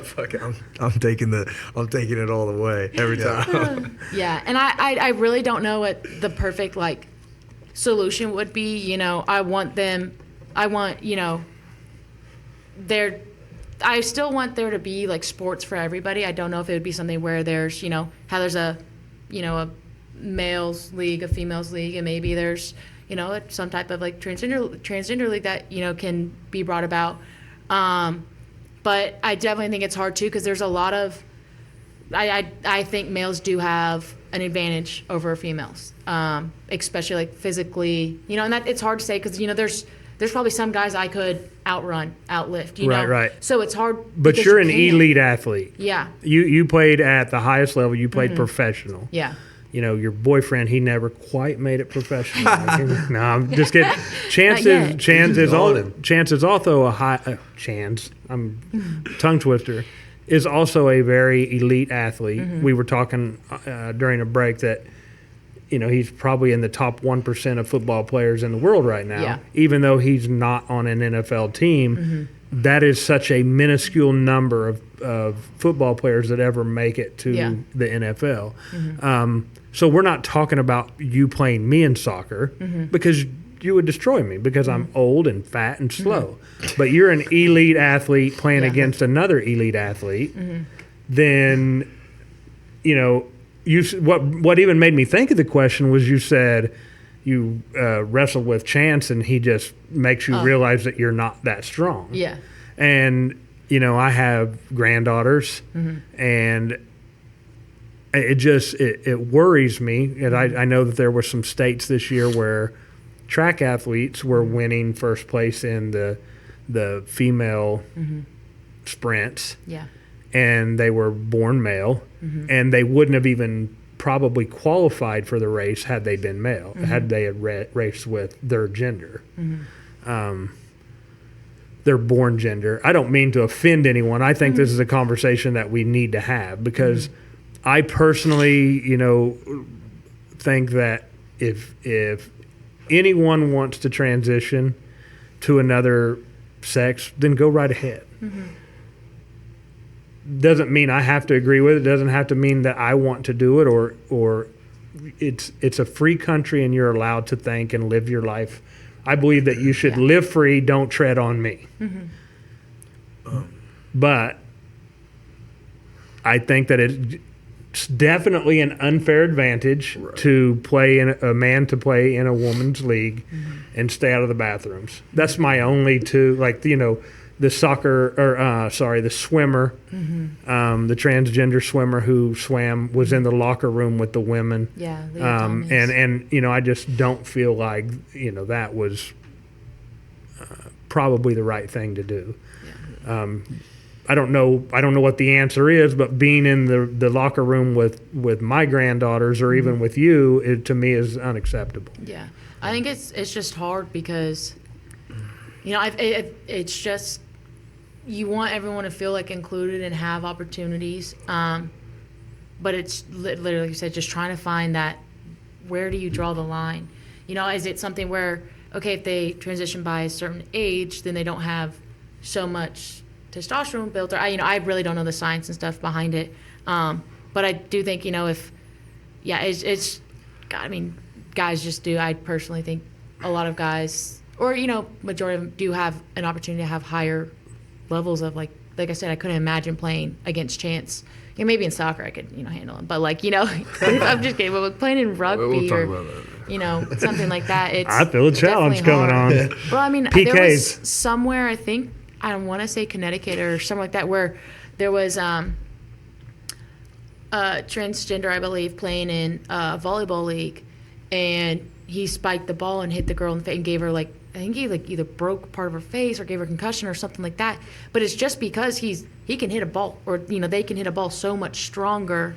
Fuck it. I'm taking it all the way every time. Yeah, and I really don't know what the perfect solution would be. I still want there to be sports for everybody. I don't know if it would be something where there's how there's a males league, a females league, and maybe there's some type of transgender league that can be brought about. But I definitely think it's hard too because there's a lot of I think males do have an advantage over females, especially physically. And that it's hard to say because there's probably some guys I could outrun, outlift. Right. So it's hard. But because you're you an can't. elite athlete. Yeah. You played at the highest level. You played professional. Yeah. Your boyfriend, he never quite made it professional. No, I'm just kidding. Chance yet. Chance is also a high I'm tongue twister. Is also a very elite athlete. We were talking during a break that he's probably in the top 1% of football players in the world right now. Yeah. Even though he's not on an NFL team, that is such a minuscule number of football players that ever make it to the NFL. So we're not talking about you playing me in soccer because you would destroy me because I'm old and fat and slow. But you're an elite athlete playing against another elite athlete. Then, what even made me think of the question was you said wrestle with chance, and he just makes you realize that you're not that strong. Yeah. And I have granddaughters, and it worries me. And I know that there were some states this year where track athletes were winning first place in the female sprints. Yeah. And they were born male, and they wouldn't have even probably qualified for the race had they been male, had they had raced with their gender, their born gender. I don't mean to offend anyone. I think this is a conversation that we need to have, because I personally, think that if anyone wants to transition to another sex, then go right ahead. Doesn't mean I have to agree with it. Doesn't have to mean that I want to do it, or it's a free country and you're allowed to think and live your life. I believe that you should live free. Don't tread on me. But I think that it's definitely an unfair advantage to play in a man to play in a woman's league and stay out of the bathrooms. That's my only two, the the swimmer, the transgender swimmer who swam was in the locker room with the women. Yeah. Leah Thomas. And I just don't feel like, that was probably the right thing to do. Yeah. I don't know what the answer is, but being in the locker room with my granddaughters or even with you, it to me is unacceptable. Yeah. I think it's just hard because, it's just, you want everyone to feel like included and have opportunities. But it's literally, like you said, just trying to find that, where do you draw the line? Is it something where, okay, if they transition by a certain age, then they don't have so much testosterone built, or I really don't know the science and stuff behind it. But I do think, it's guys just do. I personally think a lot of guys, or majority of them do have an opportunity to have higher levels of like I said, I couldn't imagine playing against chance. Maybe in soccer I could handle them, but I'm just kidding. But playing in rugby we'll talk or about that. Something like that, it's I feel a challenge definitely coming hard. on. Well, there PKs. was somewhere, I think, I want to say Connecticut or somewhere like that, where there was a transgender, I believe, playing in a volleyball league, and he spiked the ball and hit the girl in the face and gave her I think he either broke part of her face or gave her concussion or something like that. But it's just because he can hit a ball, or they can hit a ball so much stronger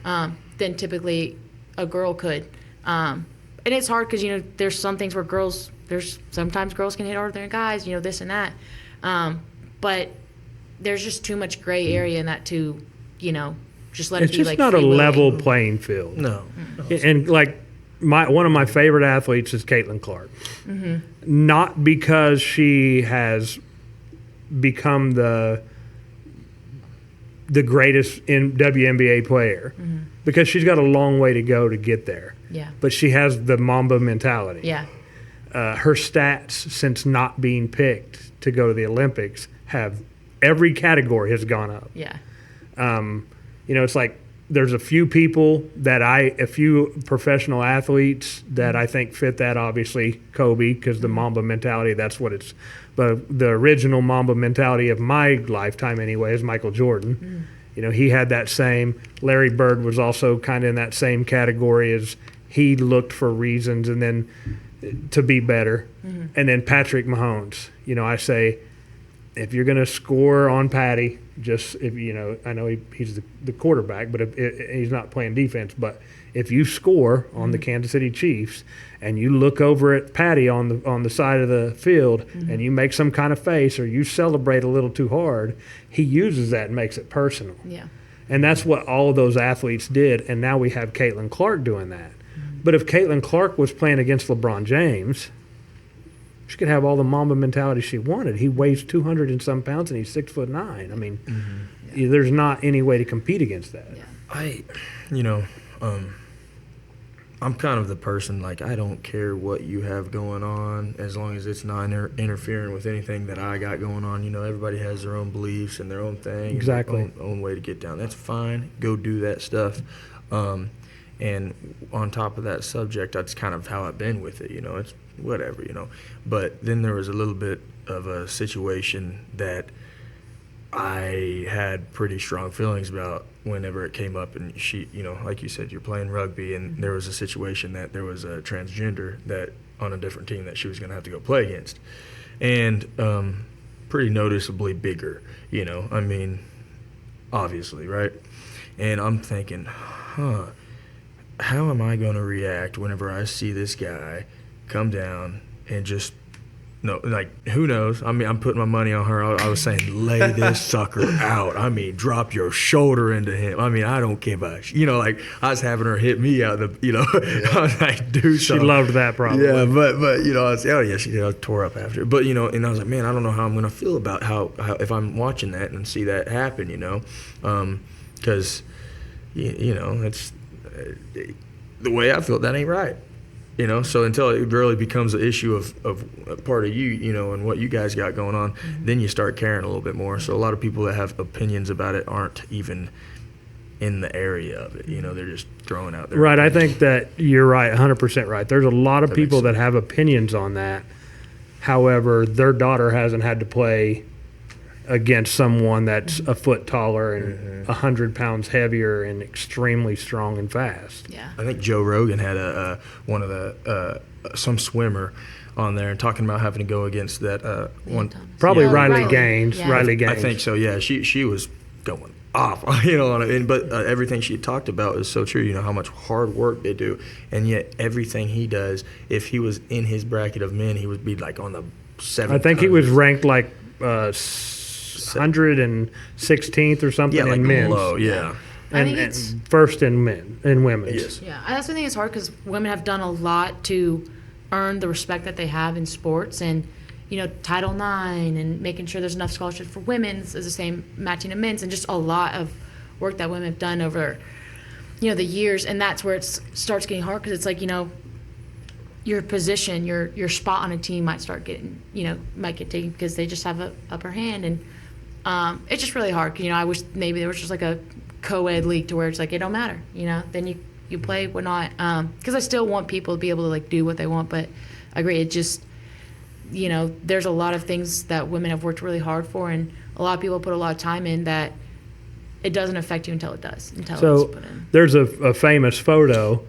than typically a girl could. And it's hard because there's some things where sometimes girls can hit harder than guys, this and that. But there's just too much gray area in that to just let It's it be just not a level playing field. No. And one of my favorite athletes is Caitlin Clark. Not because she has become the greatest WNBA player, because she's got a long way to go to get there. Yeah. But she has the Mamba mentality. Yeah. Her stats since not being picked to go to the Olympics every category has gone up. Yeah. It's like there's a few professional athletes that I think fit that. Obviously, Kobe, because the Mamba mentality, that's what it's. But the original Mamba mentality of my lifetime, anyway, is Michael Jordan. He had that same. Larry Bird was also kind of in that same category, as he looked for reasons and then to be better. And then Patrick Mahomes. I say, if you're going to score on Patty, I know he's the quarterback, but he's not playing defense. But if you score on the Kansas City Chiefs and you look over at Patty on the side of the field and you make some kind of face or you celebrate a little too hard, he uses that and makes it personal. Yeah. And that's what all of those athletes did. And now we have Caitlin Clark doing that. But if Caitlin Clark was playing against LeBron James, she could have all the Mamba mentality she wanted. He weighs 200 and some pounds, and he's 6'9". I mean, there's not any way to compete against that. Yeah. I'm kind of the person, I don't care what you have going on as long as it's not interfering with anything that I got going on. Everybody has their own beliefs and their own thing. Exactly. Their own way to get down. That's fine. Go do that stuff. And on top of that subject, that's kind of how I've been with it, it's whatever, But then there was a little bit of a situation that I had pretty strong feelings about whenever it came up, and she, like you said, you're playing rugby, and there was a situation that there was a transgender that on a different team that she was going to have to go play against, and pretty noticeably bigger, obviously, right? And I'm thinking, how am I going to react whenever I see this guy come down and just, no, like, who knows? I mean, I'm putting my money on her. I was saying, lay this sucker out. I mean, drop your shoulder into him. I mean, I don't give a like, I was having her hit me out of the, I was like, do She something. loved that probably. Yeah, but I was, oh yeah, she did. I tore up after. But and I was like, man, I don't know how I'm gonna feel about how if I'm watching that and see that happen, because it's the way I feel. That ain't right. So until it really becomes an issue of a part of you, and what you guys got going on, then you start caring a little bit more. So a lot of people that have opinions about it aren't even in the area of it. They're just throwing out their Right. I opinions. think that you're right, 100% right. There's a lot of That people makes that have opinions on that. However, their daughter hasn't had to play against someone that's a foot taller and 100 pounds heavier and extremely strong and fast. Yeah. I think Joe Rogan had one of the some swimmer on there and talking about having to go against that one. Probably Yeah, Riley Riley. Gaines. Yeah. Riley Gaines. I think so. Yeah, she was going off, on it. But everything she talked about is so true. How much hard work they do, and yet everything he does, if he was in his bracket of men, he would be like on the 7th. I think he was ranked like 116th or something like in men's. low. Yeah. I think And it's first in men and women's. Yes. Yeah, I also think it's hard because women have done a lot to earn the respect that they have in sports, and Title IX and making sure there's enough scholarships for women's is the same matching to men's, and just a lot of work that women have done over the years, and that's where it starts getting hard because it's like your position, your spot on a team might start getting might get taken because they just have a upper hand, and it's just really hard. I wish maybe there was just like a co-ed league to where it's like it don't matter, then you play, whatnot, because I still want people to be able to like do what they want, but I agree, it just there's a lot of things that women have worked really hard for, and a lot of people put a lot of time in that it doesn't affect you until it does, until it's So put in. there's a famous photo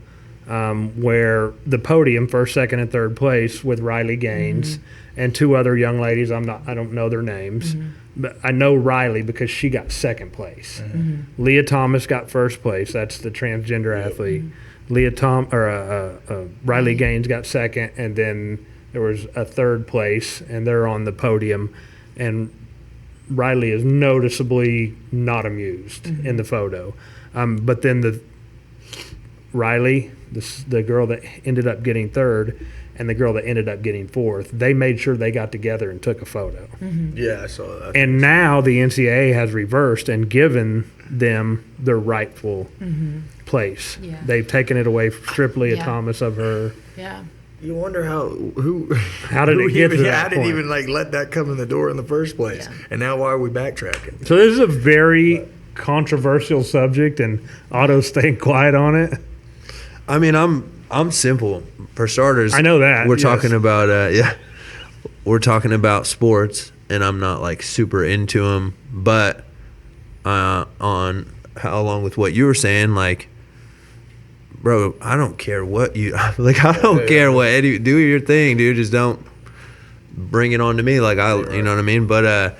where the podium, first, second, and third place with Riley Gaines and two other young ladies. I don't know their names, but I know Riley because she got second place. Leah Thomas got first place. That's the transgender athlete. Riley Gaines got second, and then there was a third place, and they're on the podium, and Riley is noticeably not amused in the photo. But then Riley, the girl that ended up getting third, and the girl that ended up getting fourth, they made sure they got together and took a photo. Yeah, I saw that. And now the NCAA has reversed and given them their rightful place. Yeah. They've taken it away from Leah Yeah. Thomas of her. Yeah. You wonder how How did it get to that How did point? even let that come in the door in the first place? Yeah. And now why are we backtracking? So this is a very controversial subject, and Otto's staying quiet on it. I mean, I'm simple. For starters, I know that, we're yes. talking about we're talking about sports, and I'm not like super into them. But on how along with what you were saying, like, bro, I don't care what you like. I don't care what Eddie, do your thing, dude. Just don't bring it on to me. Like you know what I mean. But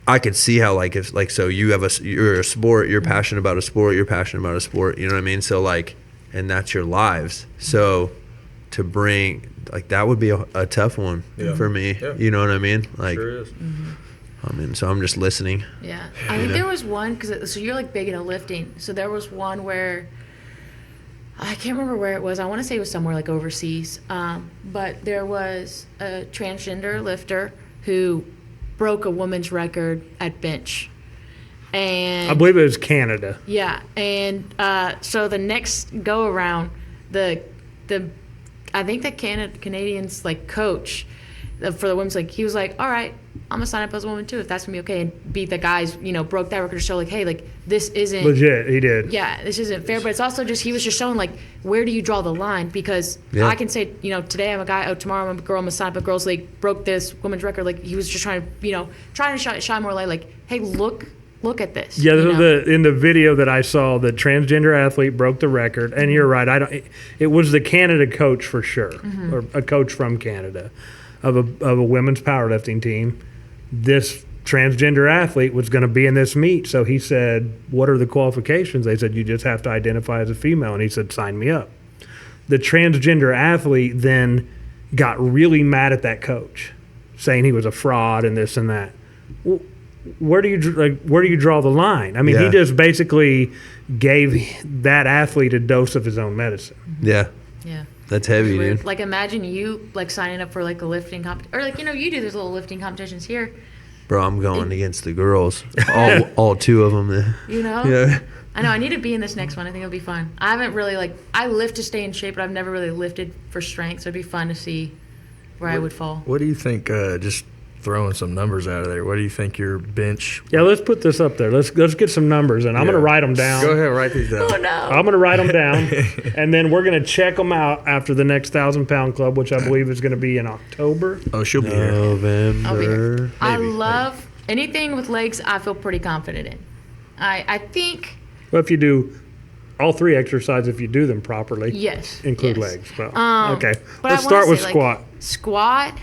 I could see how so you're a sport, you're passionate about a sport, you're passionate about a sport. You know what I mean. So like, and that's your lives. So to bring that would be a tough one for me. Yeah. You know what I mean. Like, Sure is. I mean, so I'm just listening. Yeah, I think there was one so you're like big into lifting. So there was one where I can't remember where it was. I want to say it was somewhere like overseas. But there was a transgender lifter who broke a woman's record at bench, and I believe it was Canada. yeah, and so the next go around, the I think the Canadians like coach for the women's league, he was like, all right, I'm gonna sign up as a woman too if that's gonna be okay, and be the guys, broke that record to show like, hey, like this isn't Legit, he did. Yeah, this isn't fair. But it's also just he was just showing like where do you draw the line? Because Yeah. I can say, today I'm a guy, tomorrow I'm a girl, I'm gonna sign up a girls league, broke this women's record. Like he was just trying to shine more light. Like, hey, look at this. Yeah, in the video that I saw, the transgender athlete broke the record, and you're right. It was the Canada coach for sure, or a coach from Canada, of a women's powerlifting team. This transgender athlete was going to be in this meet, so he said, "What are the qualifications?" They said, "You just have to identify as a female," and he said, "Sign me up." The transgender athlete then got really mad at that coach, saying he was a fraud and this and that. Well, where do you draw the line? I mean, Yeah. he just basically gave that athlete a dose of his own medicine. Yeah, Yeah. that's heavy, Weird. dude. Like imagine you like signing up for like a lifting competition, or like you do those little lifting competitions here. Bro, I'm going against the girls. All two of them. Yeah. I know I need to be in this next one. I think it'll be fun. I haven't really I lift to stay in shape, but I've never really lifted for strength, so it'd be fun to see where I would fall. What do you think? Just throwing some numbers out of there. What do you think your bench? Yeah, let's put this up there. Let's get some numbers, and I'm going to write them down. Go ahead, write these down. Oh no! I'm going to write them down, and then we're going to check them out after the next 1,000-pound club, which I believe is going to be in October. Oh, she'll be here. November. I'll be here. I Maybe. love anything with legs. I feel pretty confident in. I think Well, if you do all three exercises, if you do them properly, yes. include yes. legs. Well, okay, But I let's wanna start with say, squat. Squat.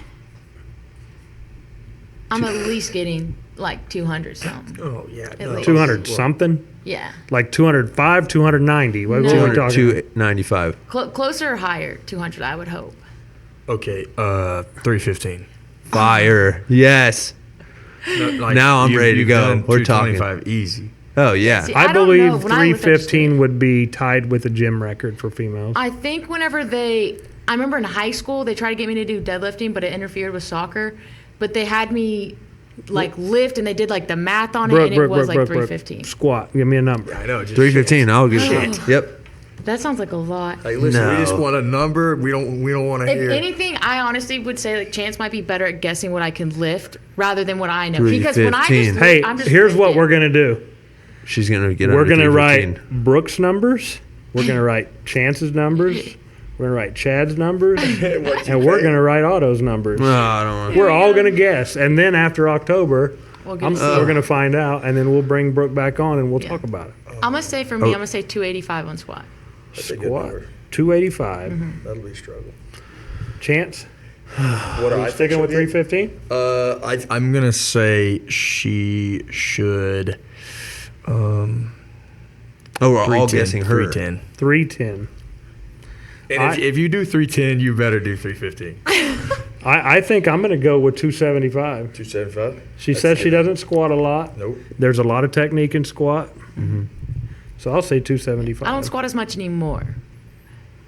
I'm at least getting like 200 something. Oh yeah. At no. least. 200 something, Yeah. like 205, 290. What No. are we talking? 295. Closer or higher, 200, I would hope. Okay. 315. Fire. Yes. No, like, Now I'm ready to you've go. done We're talking. 225 easy. Oh, yeah. See, I I don't know. believe When I lift, I just 315 do it. would be tied with the gym record for females. I think whenever I remember in high school, they tried to get me to do deadlifting, but it interfered with soccer. But they had me like lift, and they did like the math on it, and it was like 315. Squat. Give me a number. I know. Just 315. I'll get Shit. it. Yep. That sounds like a lot. Like, listen, we just No. want a number. We don't want to If hear. anything, I honestly would say like Chance might be better at guessing what I can lift rather than what I know. Because when I just 315. lift, Hey, I'm just here's what lifting. we're going to do. She's going to get We're under going to 315. write Brooks' numbers. We're going to write Chance's numbers. We're going to write Chad's numbers. And we're going to write Otto's numbers. No, I don't want We're all going to guess. And then after October, We'll get to see. we're going to find out. And then we'll bring Brooke back on and we'll Yeah. talk about it. I'm gonna say for me, I'm gonna say 285 on squat. Squat. 285. That'll be a struggle. Chance? What Are you sticking with 315? I'm gonna say she should. Oh, we're all 310, guessing her. 310. 310. And if you do 310, you better do 315. I think I'm going to go with 275. 275. She says she doesn't squat a lot. Nope. There's a lot of technique in squat. So I'll say 275. I don't squat as much anymore,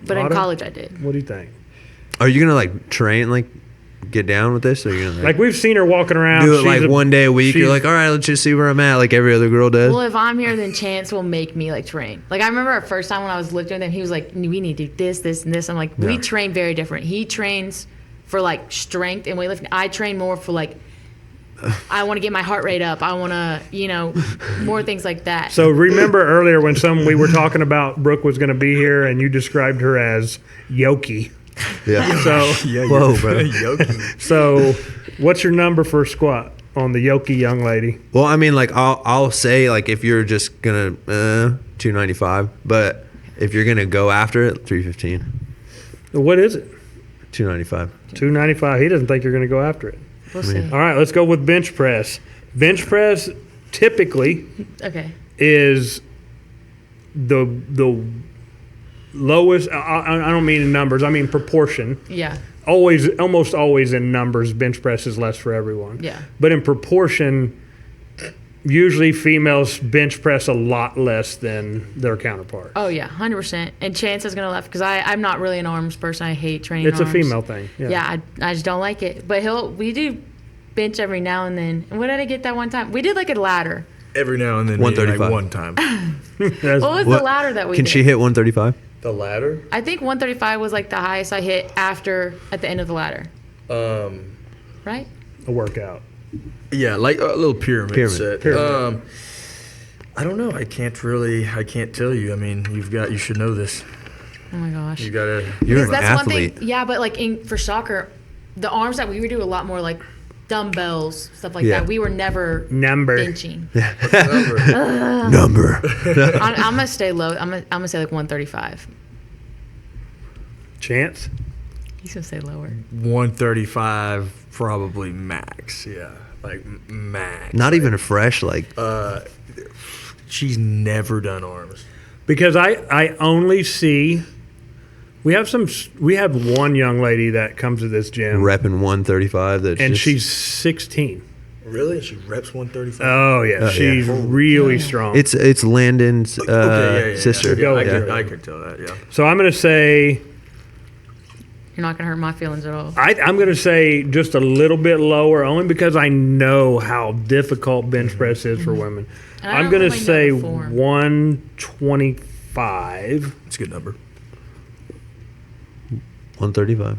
but in Otto? college I did. What do you think? Are you going to, like, train, like, get down with this? Or are you going to, Like we've seen her walking around. do it, she's like, one day a week? You're she's- like, all right, let's just see where I'm at, like every other girl does. Well, if I'm here, then Chance will make me like train. Like I remember our first time when I was lifting with him, he was like, "We need to do this, this, and this." I'm like, "We Yeah. train very different." He trains for like strength and weightlifting. I train more for like, I want to get my heart rate up. I want to, more things like that. So remember earlier when we were talking about Brooke was going to be here and you described her as Yoki. Yeah. So Yeah. Whoa, bro. Yoki. so what's your number for squat on the Yoki young lady? Well, I mean, like, I'll say, like, if you're just going to 295, but if you're going to go after it, 315, What is it? 295. 295. He doesn't think you're going to go after it. We'll see. All right, let's go with bench press. Bench press typically Okay. is the lowest. I don't mean in numbers. I mean proportion. Yeah. Almost always in numbers, bench press is less for everyone. Yeah. But in proportion, usually females bench press a lot less than their counterpart. Oh yeah, 100%. And Chance is gonna laugh because I'm not really an arms person. I hate training. It's a arms. female thing. Yeah, I just don't like it. But we do bench every now and then. And what did I get that one time? We did like a ladder. Every now and then, 135. like one time. That's- What was What- the ladder that we Can did? she hit 135? The ladder. I think 135 was like the highest I hit at the end of the ladder. Right? a workout. Yeah, like a little pyramid set. Pyramid. I don't know. I can't tell you. I mean, you should know this. Oh my gosh. You gotta. You're Because an that's athlete. one thing. Yeah, but like for soccer, the arms that we would do a lot more like dumbbells, stuff like Yeah. that. We were never Number. benching. Number. I'm gonna stay low. I'm gonna say like 135. Chance? He's gonna say lower. 135, probably max. Yeah, like max. Not even a fresh like. She's never done arms. Because I only see we have one young lady that comes to this gym Repping 135. That's and just, she's 16. Really? She reps 135. Oh yeah, she's really strong. it's Landon's sister. Go I ahead. could tell that. Yeah. So I'm gonna say You're not gonna hurt my feelings at all. I'm gonna say just a little bit lower, only because I know how difficult bench press is for women. And I I'm don't gonna really know say the form. 125. It's a good number. 135.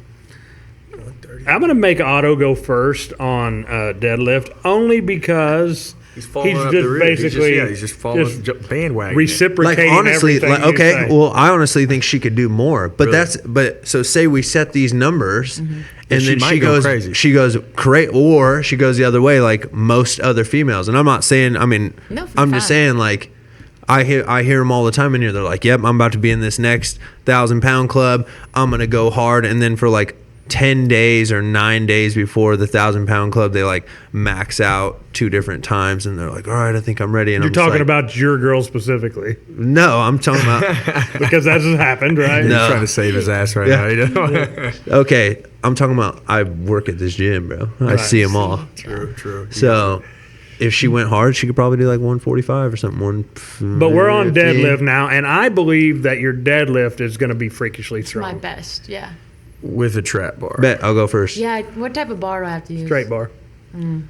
130. I'm gonna make Otto go first on deadlift, only because He's falling up just the rig. basically he's just falling bandwagon. reciprocating Like honestly, everything like, you okay. say. Well, I honestly think she could do more. But Really? so say we set these numbers, and She then might she go goes crazy. She goes great, or she goes the other way, like most other females. And I'm not saying. I mean, No, I'm just fine. saying like. I hear them all the time in here. They're like, "Yep, I'm about to be in this next 1,000-pound club. I'm gonna go hard." And then for like 10 days or 9 days before the 1,000-pound club, they like max out 2 different times, and they're like, "All right, I think I'm ready." And You're I'm just talking like, about your girl specifically, No, I'm talking about. because that's what happened, right? He's No. trying to save his ass right now. You know? Okay, I'm talking about. I work at this gym, bro. I Right. see them all. True. So, if she went hard, she could probably do like 145 or something. But we're on 150. deadlift now, and I believe that your deadlift is going to be freakishly It's my strong. best. Yeah. With a trap bar. Bet I'll go first. Yeah. What type of bar do I have to use? Straight bar.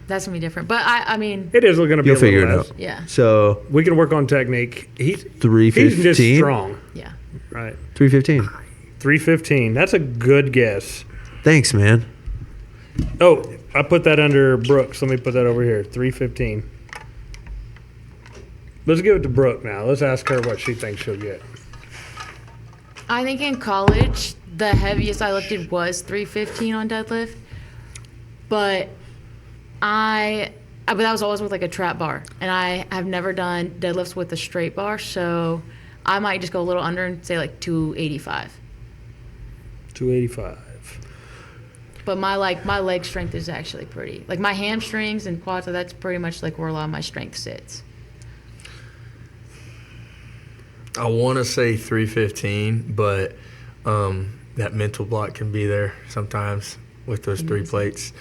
That's gonna be different. But I mean, It is going to be You'll a little figure it less. out. yeah. So We can work on technique. He's just 315. strong, Yeah. right? 315. 315. That's a good guess. Thanks, man. Oh, I put that under Brooks. Let me put that over here. 315. Let's give it to Brooke now. Let's ask her what she thinks she'll get. I think in college, the heaviest I lifted was 315 on deadlift. But but that was always with like a trap bar. And I have never done deadlifts with a straight bar. So I might just go a little under and say like 285. 285. But my leg strength is actually pretty. Like my hamstrings and quads, that's pretty much like where a lot of my strength sits. I want to say 315, but that mental block can be there sometimes with those 3 plates.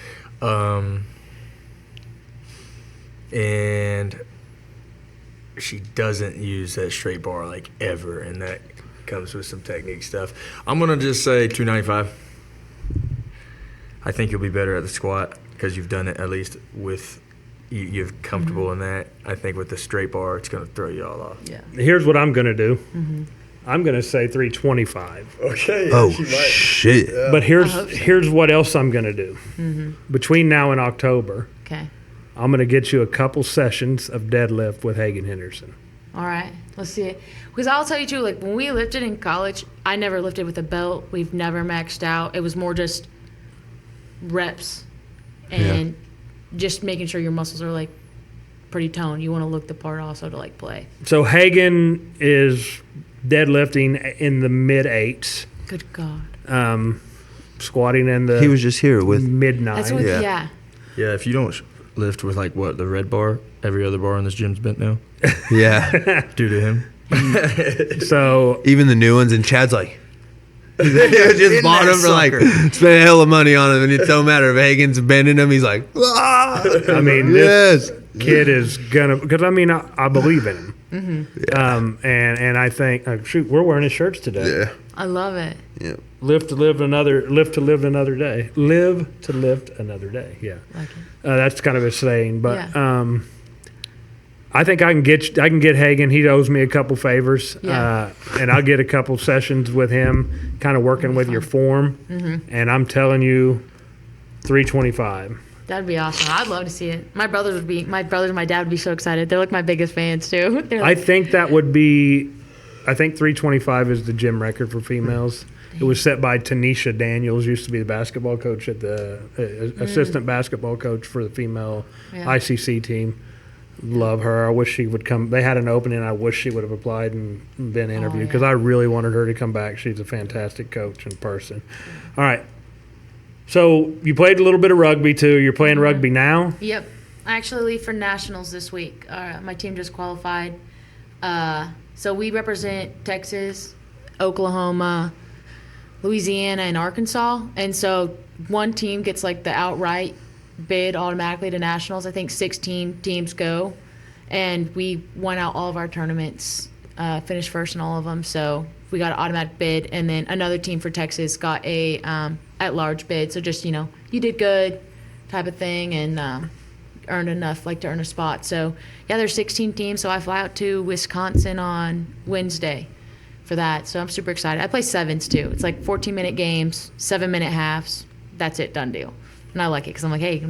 And she doesn't use that straight bar like ever, and that comes with some technique stuff. I'm going to just say 295. I think you'll be better at the squat because you've done it at least with you're comfortable in that. I think with the straight bar, it's going to throw you all off. Yeah. Here's what I'm going to do. I'm going to say 325. Okay. Oh shit. But I here's hope so. here's what else I'm going to do. Between now and October, Okay. I'm going to get you a couple sessions of deadlift with Hagen Henderson. All right, let's see it. Because I'll tell you too, like when we lifted in college, I never lifted with a belt. We've never maxed out. It was more just reps and just making sure your muscles are like pretty toned. You want to look the part also to like play. So Hagen is deadlifting in the mid 8s, Good God. squatting in the He was just here with. mid 9s. That's what, Yeah. yeah. Yeah, if you don't lift with like what the red bar, every other bar in this gym's bent now Yeah. due to him. So Even the new ones, and Chad's like. They just bought him for like spent a hell of money on him, and it don't matter if Hagen's bending him. He's like, ah! I mean, yes. this kid is gonna, because I mean, I believe in him. And I think, shoot, we're wearing his shirts today. Yeah. I love it. Yeah. Live to live another day. Live to live another day. Yeah. Like it. That's kind of a saying, but Yeah. I think I can get Hagen. He owes me a couple favors, Yeah. and I'll get a couple sessions with him, kind of working with your form. And I'm telling you, 325. That'd be awesome. I'd love to see it. My brothers and my dad would be so excited. They're like my biggest fans too. They're I like, think that would be. I think 325 is the gym record for females. It was set by Tanisha Daniels, used to be the basketball coach at the assistant basketball coach for the female Yeah. ICC team. Love her. I wish she would come. They had an opening. I wish she would have applied and been interviewed because yeah. I really wanted her to come back. She's a fantastic coach in person. All right. So you played a little bit of rugby too. You're playing rugby now. Yep. I actually leave for nationals this week. My team just qualified. So we represent Texas, Oklahoma, Louisiana, and Arkansas. And so one team gets like the outright bid automatically to nationals. I think 16 teams go. And we won out all of our tournaments, finished first in all of them. So we got an automatic bid. And then another team for Texas got a at-large bid. So just, you did good type of thing and earned enough, like to earn a spot. So, yeah, there's 16 teams. So I fly out to Wisconsin on Wednesday for that. So I'm super excited. I play sevens too. It's like 14-minute games, 7-minute halves. That's it, done deal. And I like it because I'm like, hey,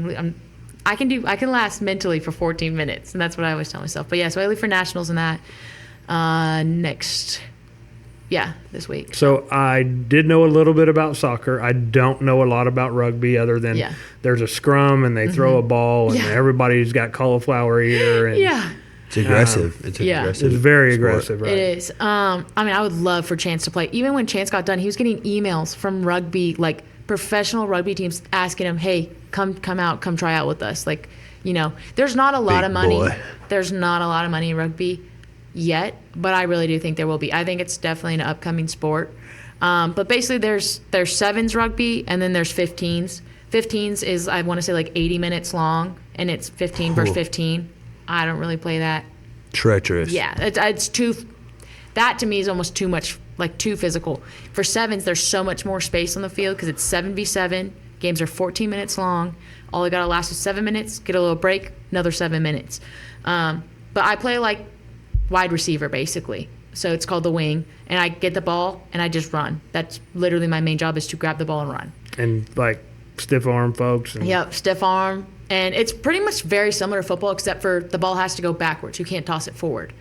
I can last mentally for 14 minutes, and that's what I always tell myself. But yeah, so I leave for nationals in that this week. So I did know a little bit about soccer. I don't know a lot about rugby other than there's a scrum and they throw a ball and everybody's got cauliflower ear. And It's aggressive. It's aggressive. It's very sport. aggressive, right? It is. I would love for Chance to play. Even when Chance got done, he was getting emails from rugby, like professional rugby teams asking him, hey, come out, come try out with us. Like, there's not a lot Big of money. boy. There's not a lot of money in rugby yet, but I really do think there will be. I think it's definitely an upcoming sport. But basically there's sevens rugby and then there's 15s. 15s is, I want to say, like 80 minutes long, and it's 15 versus 15. I don't really play that. Treacherous. Yeah, it's too. That to me is almost too much, like too physical. For sevens, there's so much more space on the field because it's 7v7. Games are 14 minutes long. All they gotta last is 7 minutes. Get a little break, another 7 minutes. But I play like wide receiver basically. So it's called the wing, and I get the ball and I just run. That's literally my main job, is to grab the ball and run. And like stiff arm folks. And Yep, stiff arm. And it's pretty much very similar to football, except for the ball has to go backwards. You can't toss it forward.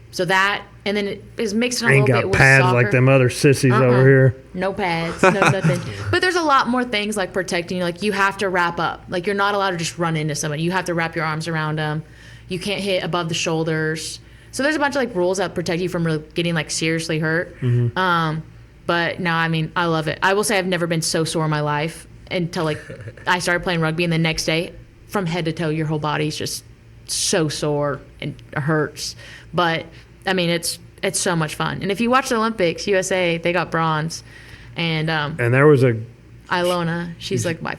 So that, and then it is mixing a ain't little bit got with pads soccer. like them other sissies over here. No pads, no nothing. But there's a lot more things like protecting you. Like you have to wrap up. Like you're not allowed to just run into somebody. You have to wrap your arms around them. You can't hit above the shoulders. So there's a bunch of like rules that protect you from really getting like seriously hurt. But no, I love it. I will say I've never been so sore in my life until like I started playing rugby, and the next day, from head to toe, your whole body's just so sore and it hurts. But it's so much fun. And if you watch the Olympics, USA, they got bronze, and there was Ilona, she's like I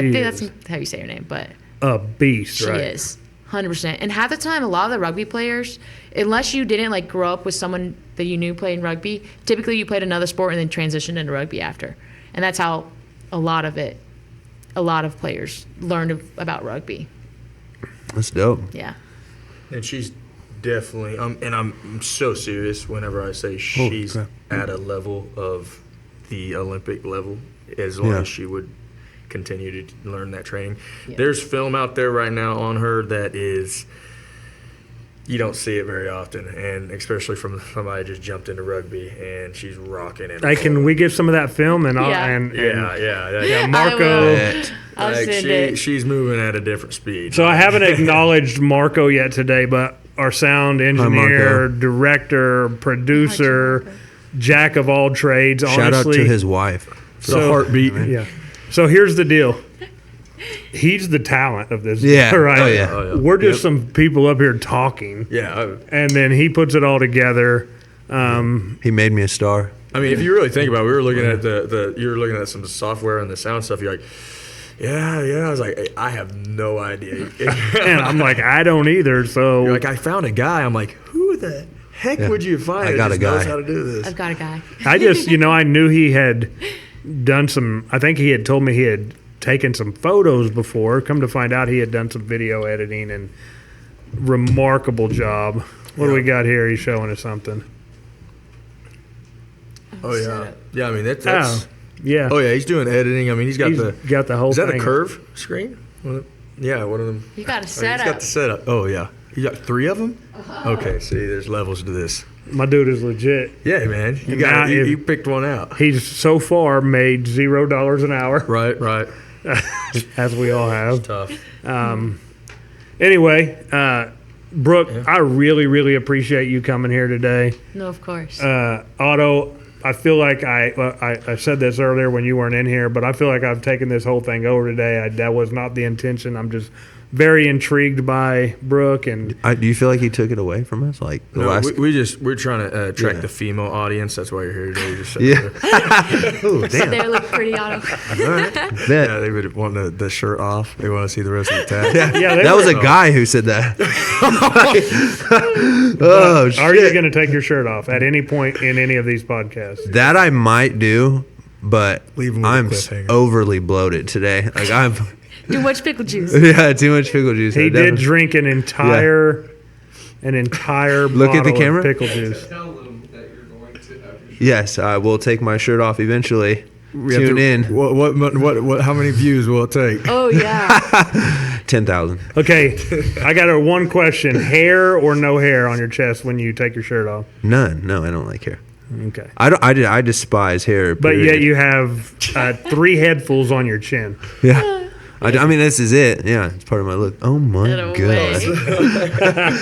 think that's how you say her name, but a beast, she right? is 100%. And half the time, a lot of the rugby players, unless you didn't like grow up with someone that you knew playing rugby, typically you played another sport and then transitioned into rugby after. And that's how a lot of players learned about rugby. That's dope. Yeah. And she's definitely, and I'm so serious whenever I say she's at a level of the Olympic level, as long as she would continue to learn that training. Yeah. There's film out there right now on her that is, you don't see it very often, and especially from somebody who just jumped into rugby, and she's rocking it. Hey, can we get some of that film and Yeah, Marco? I'll Like send it. she's moving at a different speed. So I haven't acknowledged Marco yet today, but our sound engineer, director, producer, jack of all trades. Shout out honestly, to his wife. the heartbeat. Yeah. So here's the deal. He's the talent of this. Yeah. Right? Oh, yeah. Oh, yeah. We're just some people up here talking. Yeah. And then he puts it all together. He made me a star. I mean, if you really think about it, we were looking at you were looking at some software and the sound stuff. You're like, yeah. I was like, I have no idea. And I'm like, I don't either. So You're like, I found a guy. I'm like, who the heck would you find? I got that a just knows guy. how to do this. I've got a guy. I just, I knew he had done some, I think he had told me he had taken some photos before. Come to find out, he had done some video editing, and remarkable job. What do we got here? He's showing us something. Oh yeah, I mean that's. Yeah. Oh yeah, he's doing editing. I mean, he's got He's got the whole Is that thing. a curve screen? Yeah, one of them. You got a He's setup. got the setup. Oh, yeah. You got 3 of them? Okay, see, there's levels to this. My dude is legit. Yeah, man. You And got now if- you picked one out. He's so far made $0 an hour, Right. as we all have. Tough. Anyway, Brooke, I really, really appreciate you coming here today. No, of course. Otto, I feel like I said this earlier when you weren't in here, but I feel like I've taken this whole thing over today. That was not the intention. I'm just very intrigued by Brooke, and Do you feel like he took it away from us? Like the No, last. we're trying to attract Yeah. the female audience. That's why you're here today. Just Yeah. Oh, Sit damn. there, look pretty, Otto. Bet. Yeah, they would want the shirt off. They want to see the rest of the tag. yeah, That was a guy who said that. Oh, shit. Are you going to take your shirt off at any point in any of these podcasts? That I might do, but Leave him with a I'm cliffhanger. overly bloated today. Like I'm, Too much pickle juice. yeah, too much pickle juice. He I did definitely- drink an entire Look at the bottle camera. of pickle juice. Tell them that you're going to have your Yes, I will take my shirt off eventually. Tune in. What? How many views will it take? Oh, yeah. 10,000. Okay, I got one question: hair or no hair on your chest when you take your shirt off? None. No, I don't like hair. Okay, I despise hair. but period. yet you have 3 headfuls on your chin. Yeah. I mean, this is it. Yeah, it's part of my look. Oh my Get away. god.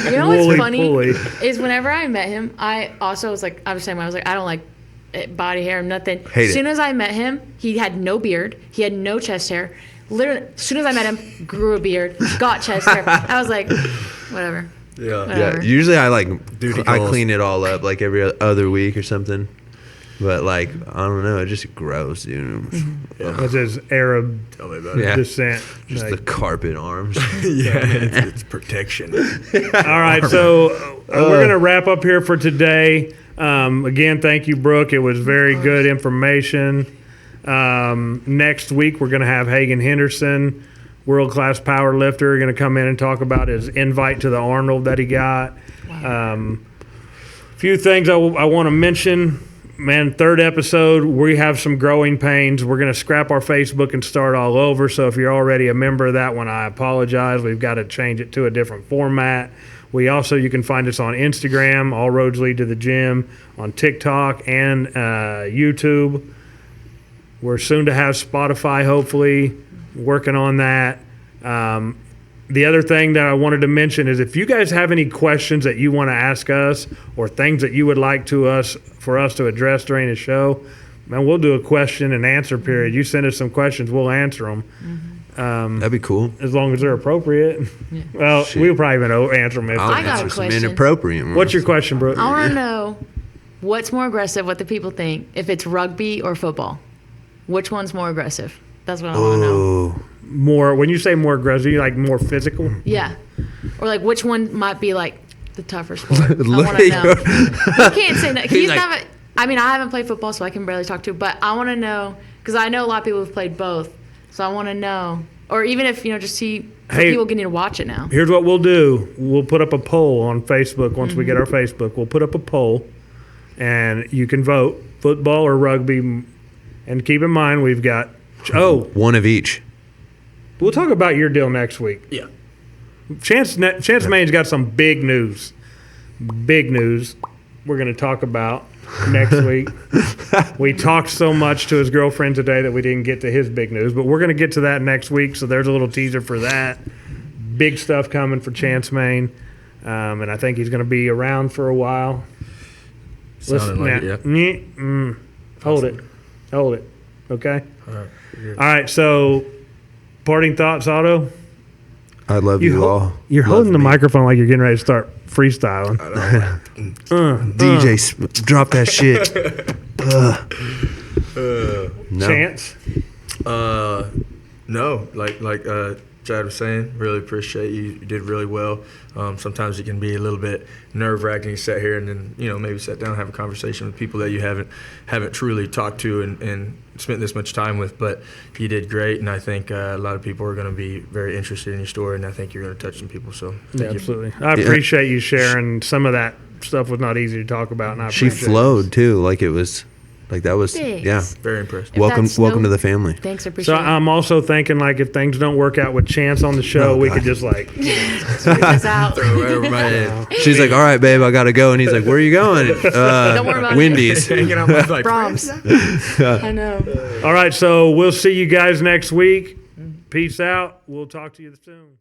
You know what's Wooly funny bully. is whenever I met him, I also was like, I was saying, I was like, I don't like body hair, nothing. Hate as soon it. as I met him, he had no beard, he had no chest hair. Literally, as soon as I met him, grew a beard, got chest hair. I was like, whatever. Yeah. Yeah. Whatever. Usually I Duty I calls. clean it all up like every other week or something. But like I don't know, it just gross, dude. That's his Arab Tell me about it. Yeah. descent. Just Like- the carpet arms. Yeah, it's protection. All right, so we're going to wrap up here for today. Again, thank you, Brooke. It was very good information. Next week, we're going to have Hagen Henderson, world-class power lifter, going to come in and talk about his invite to the Arnold that he got. A few things I want to mention. Man, 3rd episode, we have some growing pains. We're going to scrap our Facebook and start all over. So if you're already a member of that one, I apologize. We've got to change it to a different format. You can find us on Instagram, All Roads Lead to the Gym, on TikTok and YouTube. We're soon to have Spotify, hopefully, working on that. The other thing that I wanted to mention is if you guys have any questions that you want to ask us or things that you would like for us to address during the show, man, we'll do a question and answer period. You send us some questions, we'll answer them. That'd be cool. As long as they're appropriate. Well, we'll probably even answer them. I'll I got a answer some question. inappropriate ones. What's your question, Brooke? I want to know what's more aggressive, what the people think, if it's rugby or football. Which one's more aggressive? That's what I want to know. Oh, More, when you say more aggressive, you like more physical? Yeah. Or like which one might be like the tougher sport? I Look want to at know. your- You can't say that. He's He's like- not. I mean, I haven't played football, so I can barely talk to. But I want to know because I know a lot of people have played both, so I want to know. Or even if just see for Hey. people getting to watch it now. Here's what we'll do. We'll put up a poll on Facebook once we get our Facebook. We'll put up a poll, and you can vote, football or rugby. And keep in mind, we've got one of each. we'll talk about your deal next week. Yeah. Chance Maine's got some big news. Big news we're going to talk about next week. We talked so much to his girlfriend today that we didn't get to his big news, but we're going to get to that next week, so there's a little teaser for that. Big stuff coming for Chance Maine, and I think he's going to be around for a while. Sounded like it, yeah. Hold it. Okay? All right. All right, so parting thoughts, Otto? I love you all. You're Love holding the me. microphone like you're getting ready to start freestyling. DJ, drop that shit. No. Chance? No, like Chad was saying, really appreciate you. You did really well. Sometimes it can be a little bit nerve-wracking to sit here and then maybe sit down and have a conversation with people that you haven't truly talked to and spent this much time with. But you did great, and I think a lot of people are going to be very interested in your story, and I think you're going to touch some people. So Yeah, thank you. absolutely. I appreciate you sharing. Some of that stuff was not easy to talk about, and I She appreciate it. flowed too, like it was Like that was Thanks. yeah. Very impressed. If Welcome that's welcome no- to the family. Thanks, I appreciate So it. I'm also thinking like if things don't work out with Chance on the show, Oh, we God. could just like Smooth this out. Throw over my head. She's like, all right, babe, I gotta go, and he's like, where are you going? Don't worry about it. Wendy's. Hanging out my like, Brahms. I know. all right. So we'll see you guys next week. Peace out. We'll talk to you soon.